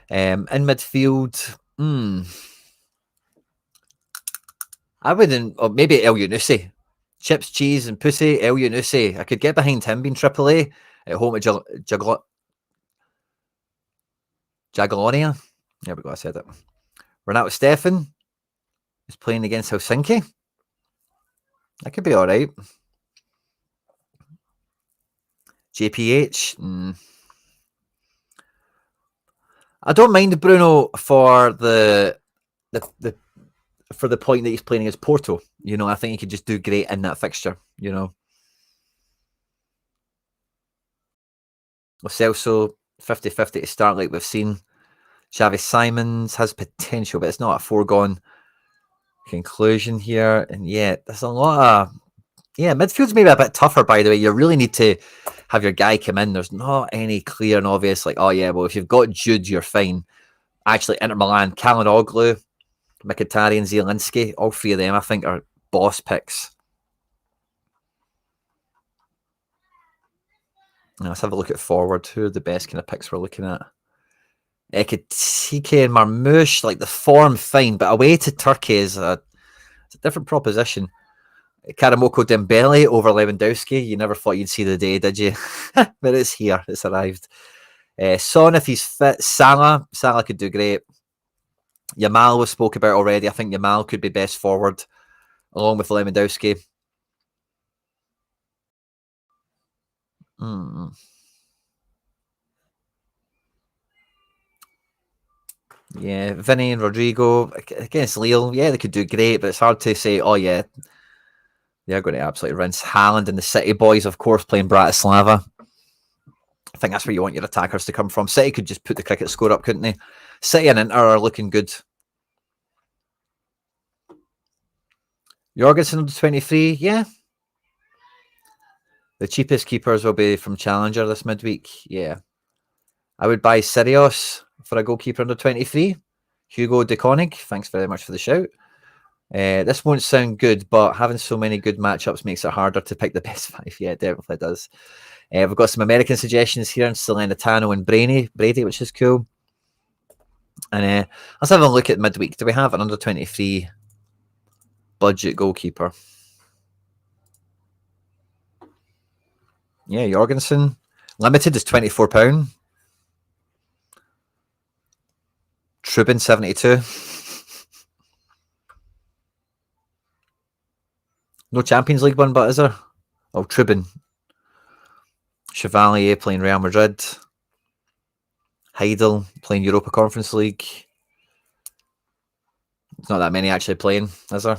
In midfield, I wouldn't, or maybe El Yunusi. Chips, cheese, and pussy, El Yunusi. I could get behind him being AAA at home at Jagiellonia. There we go, I said it. Renato Stefan is playing against Helsinki. That could be all right. JPH. I don't mind Bruno for the point that he's playing against Porto. You know, I think he could just do great in that fixture, you know. Lo Celso, 50-50 to start like we've seen. Xavi Simons has potential, but it's not a foregone conclusion here. And yeah, there's a lot of... Yeah, midfield's maybe a bit tougher, by the way. You really need to have your guy come in. There's not any clear and obvious, like, oh yeah, well, if you've got Jude, you're fine. Actually, Inter Milan, Kalinoglu, Mkhitaryan, Zielinski, all 3 of them, I think, are boss picks. Now, let's have a look at forward. Who are the best kind of picks we're looking at? Ekitike and Marmoush, like the form, fine, but away to Turkey is a different proposition. Karamoko Dembele over Lewandowski. You never thought you'd see the day, did you? But it's here. It's arrived. Son, if he's fit. Salah could do great. Yamal we spoke about already. I think Yamal could be best forward along with Lewandowski. Yeah, Vinny and Rodrigo against Lille. Yeah, they could do great, but it's hard to say, oh yeah, they're going to absolutely rinse. Haaland and the City boys, of course, playing Bratislava. I think that's where you want your attackers to come from. City could just put the cricket score up, couldn't they? City and Inter are looking good. Jorgensen under 23, yeah. The cheapest keepers will be from Challenger this midweek. Yeah. I would buy Sirius for a goalkeeper under 23. Hugo de Koning, thanks very much for the shout. This won't sound good, but having so many good matchups makes it harder to pick the best 5. Yeah, it definitely does. We've got some American suggestions here in Salernitano and Brady, which is cool. And let's have a look at midweek. Do we have an under 23 budget goalkeeper? Yeah, Jorgensen. Limited is £24. Trubin, 72. No Champions League one, but is there? Oh, Trubin. Chevalier playing Real Madrid. Heidel playing Europa Conference League. It's not that many actually playing, is there?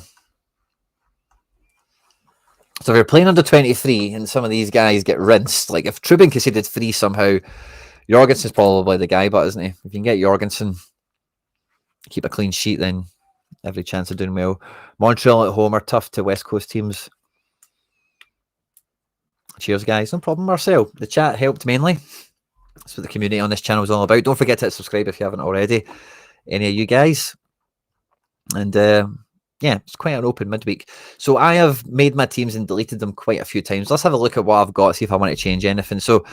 So if you're playing under 23 and some of these guys get rinsed, like if Trubin conceded 3 somehow, Jorgensen's probably the guy, but isn't he? If you can get Jorgensen, keep a clean sheet, then every chance of doing well. Montreal at home are tough to West Coast teams. Cheers, guys. No problem, Marcel. The chat helped mainly. That's what the community on this channel is all about. Don't forget to subscribe if you haven't already. Any of you guys. And yeah, it's quite an open midweek. So I have made my teams and deleted them quite a few times. Let's have a look at what I've got, see if I want to change anything. So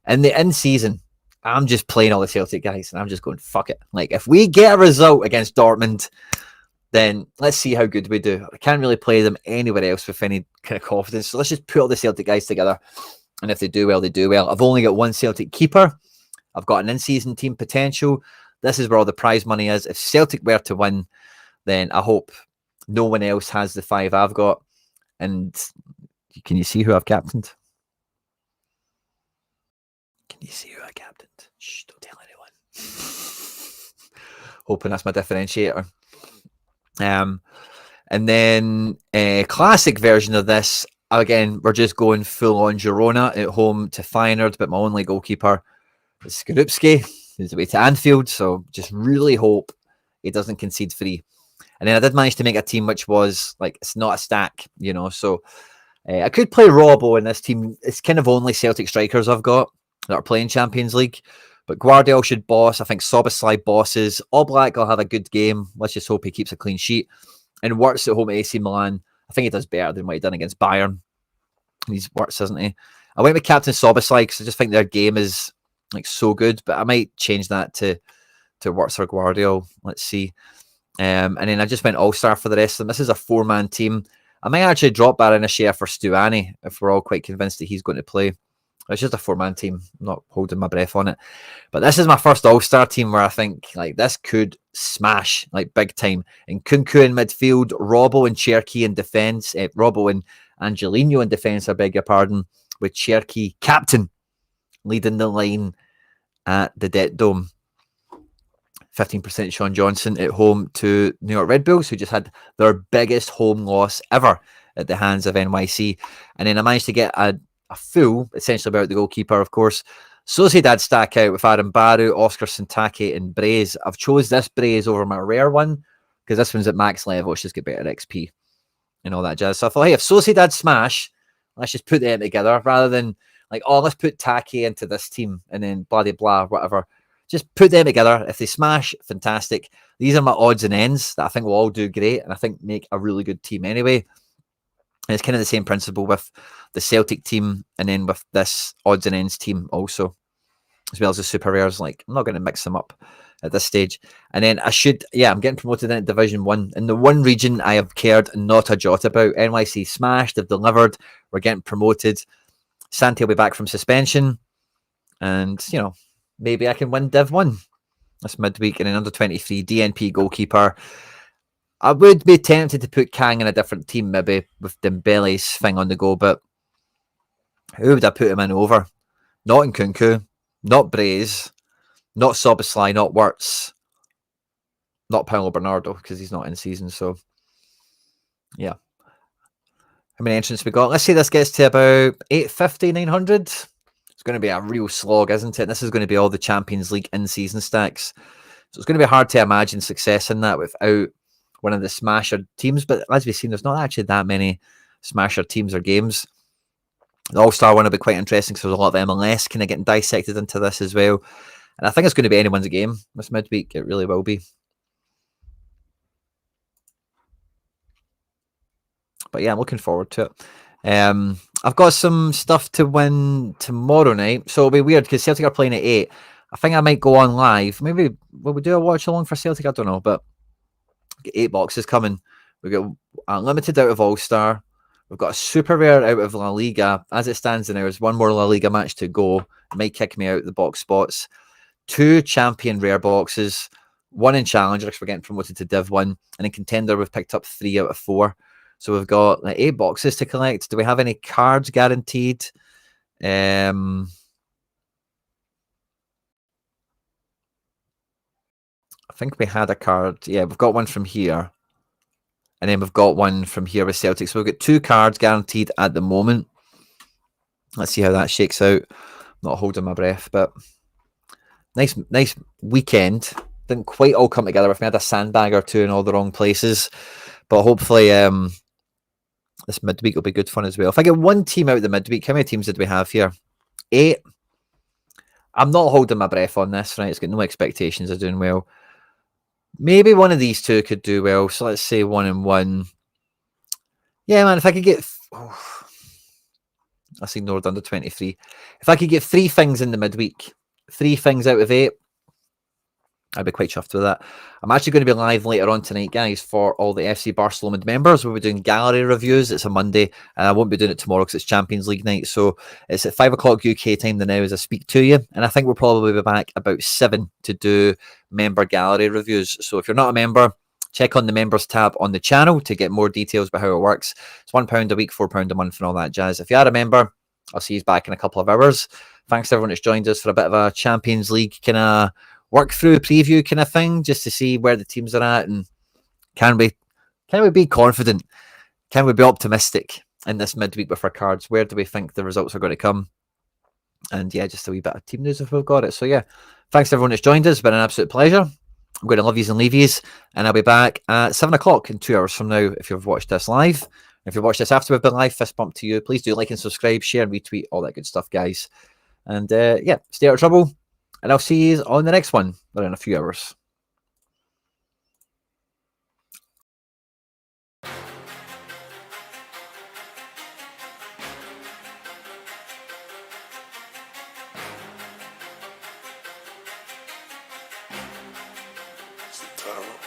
in the in-season, I'm just playing all the Celtic guys, and I'm just going, fuck it. Like, if we get a result against Dortmund, then let's see how good we do. I can't really play them anywhere else with any kind of confidence. So let's just put all the Celtic guys together. And if they do well, they do well. I've only got one Celtic keeper. I've got an in-season team potential. This is where all the prize money is. If Celtic were to win, then I hope no one else has the 5 I've got. And can you see who I've captained? Can you see who I captained? Shh, don't tell anyone. Hoping that's my differentiator. And then a classic version of this, again, we're just going full on Girona at home to Feyenoord, but my only goalkeeper is Skorupski. He's away to Anfield, so just really hope he doesn't concede free. And then I did manage to make a team which was like, it's not a stack, so I could play Robbo in this team. It's kind of only Celtic strikers I've got that are playing Champions League. But Guardiola should boss. I think Soboslai bosses. Oblak will have a good game. Let's just hope he keeps a clean sheet. And Wirtz at home at AC Milan. I think he does better than what he done against Bayern. He's Wirtz, isn't he? I went with Captain Soboslai because I just think their game is like so good. But I might change that to Wirtz or Guardiola. Let's see. And then I just went all-star for the rest of them. This is a 4-man team. I might actually drop Baranashia for Stuani if we're all quite convinced that he's going to play. It's just a 4-man team. I'm not holding my breath on it. But this is my first all-star team where I think like this could smash like big time. And Kunku in midfield, Robbo and Cherki in defence, Robbo and Angelino in defence, I beg your pardon, with Cherki captain leading the line at the Det Dome. 15% Sean Johnson at home to New York Red Bulls, who just had their biggest home loss ever at the hands of NYC. And then I managed to get a full, essentially about the goalkeeper, of course. Sociedad stack out with Aaron Baru, Oscar Sintake, and Braze. I've chose this Braze over my rare one because this one's at max level. It's just get better XP and all that jazz. So I thought, hey, if Sociedad smash, let's just put them together rather than like, oh, let's put Take into this team and then blah, blah, blah, whatever. Just put them together. If they smash, fantastic. These are my odds and ends that I think will all do great and I think make a really good team anyway. And it's kind of the same principle with the Celtic team and then with this odds and ends team also, as well as the super rares. Like, I'm not going to mix them up at this stage. And then I'm getting promoted into Division 1. In the one region I have cared not a jot about. NYC smashed, they've delivered, we're getting promoted. Santi will be back from suspension. And, maybe I can win Div 1 this midweek. And then under 23, DNP goalkeeper. I would be tempted to put Kang in a different team, maybe with Dembele's thing on the go, but who would I put him in over? Not in Kunku, not Braze, not Soboslai, not Wirtz, not Paulo Bernardo, because he's not in season. So, yeah. How many entrants we got? Let's say this gets to about 850, 900. It's going to be a real slog, isn't it? This is going to be all the Champions League in-season stacks. So it's going to be hard to imagine success in that without one of the smasher teams. But as we've seen, there's not actually that many smasher teams or games. The All-Star one will be quite interesting because there's a lot of MLS kind of getting dissected into this as well. And I think it's going to be anyone's game this midweek. It really will be. But yeah, I'm looking forward to it. I've got some stuff to win tomorrow night. So it'll be weird because Celtic are playing at 8. I think I might go on live. Maybe will we do a watch along for Celtic? I don't know. But 8 boxes coming. We've got unlimited out of All-Star. We've got a super rare out of La Liga. As it stands now, there's one more La Liga match to go. It might kick me out the box spots. 2 champion rare boxes. 1 in Challenger because we're getting promoted to Div 1. And in Contender, we've picked up 3 out of 4. So we've got 8 boxes to collect. Do we have any cards guaranteed? I think we had a card. Yeah, we've got one from here. And then we've got one from here with Celtic. So we've got 2 cards guaranteed at the moment. Let's see how that shakes out. Not holding my breath, but nice weekend. Didn't quite all come together. We had a sandbag or 2 in all the wrong places. But hopefully this midweek will be good fun as well. If I get 1 team out of the midweek, how many teams did we have here? 8. I'm not holding my breath on this, right? It's got no expectations of doing well. Maybe one of these 2 could do well. So let's say 1 and 1. Yeah, man, if I could get... That's ignored under 23. If I could get 3 things in the midweek, 3 things out of 8, I'd be quite chuffed with that. I'm actually going to be live later on tonight, guys, for all the FC Barcelona members. We'll be doing gallery reviews. It's a Monday, and I won't be doing it tomorrow because it's Champions League night. So it's at 5 o'clock UK time now as I speak to you. And I think we'll probably be back about 7 to do member gallery reviews. So if you're not a member, check on the members tab on the channel to get more details about how it works. It's £1 a week, £4 a month, and all that jazz. If you are a member, I'll see you back in a couple of hours. Thanks to everyone that's joined us for a bit of a Champions League work through preview kind of thing, just to see where the teams are at and can we Can we be confident? Can we be optimistic in this midweek with our cards? Where do we think the results are going to come? And yeah, just a wee bit of team news if we've got it. So yeah, thanks to everyone that's joined us. It's been an absolute pleasure. I'm going to love yous and leave yous, and I'll be back at 7 o'clock in 2 hours from now if you've watched this live. If you've watched this after we've been live, fist bump to you. Please do like and subscribe, share and retweet, all that good stuff, guys. And yeah, stay out of trouble. And I'll see you on the next one in a few hours. Satara.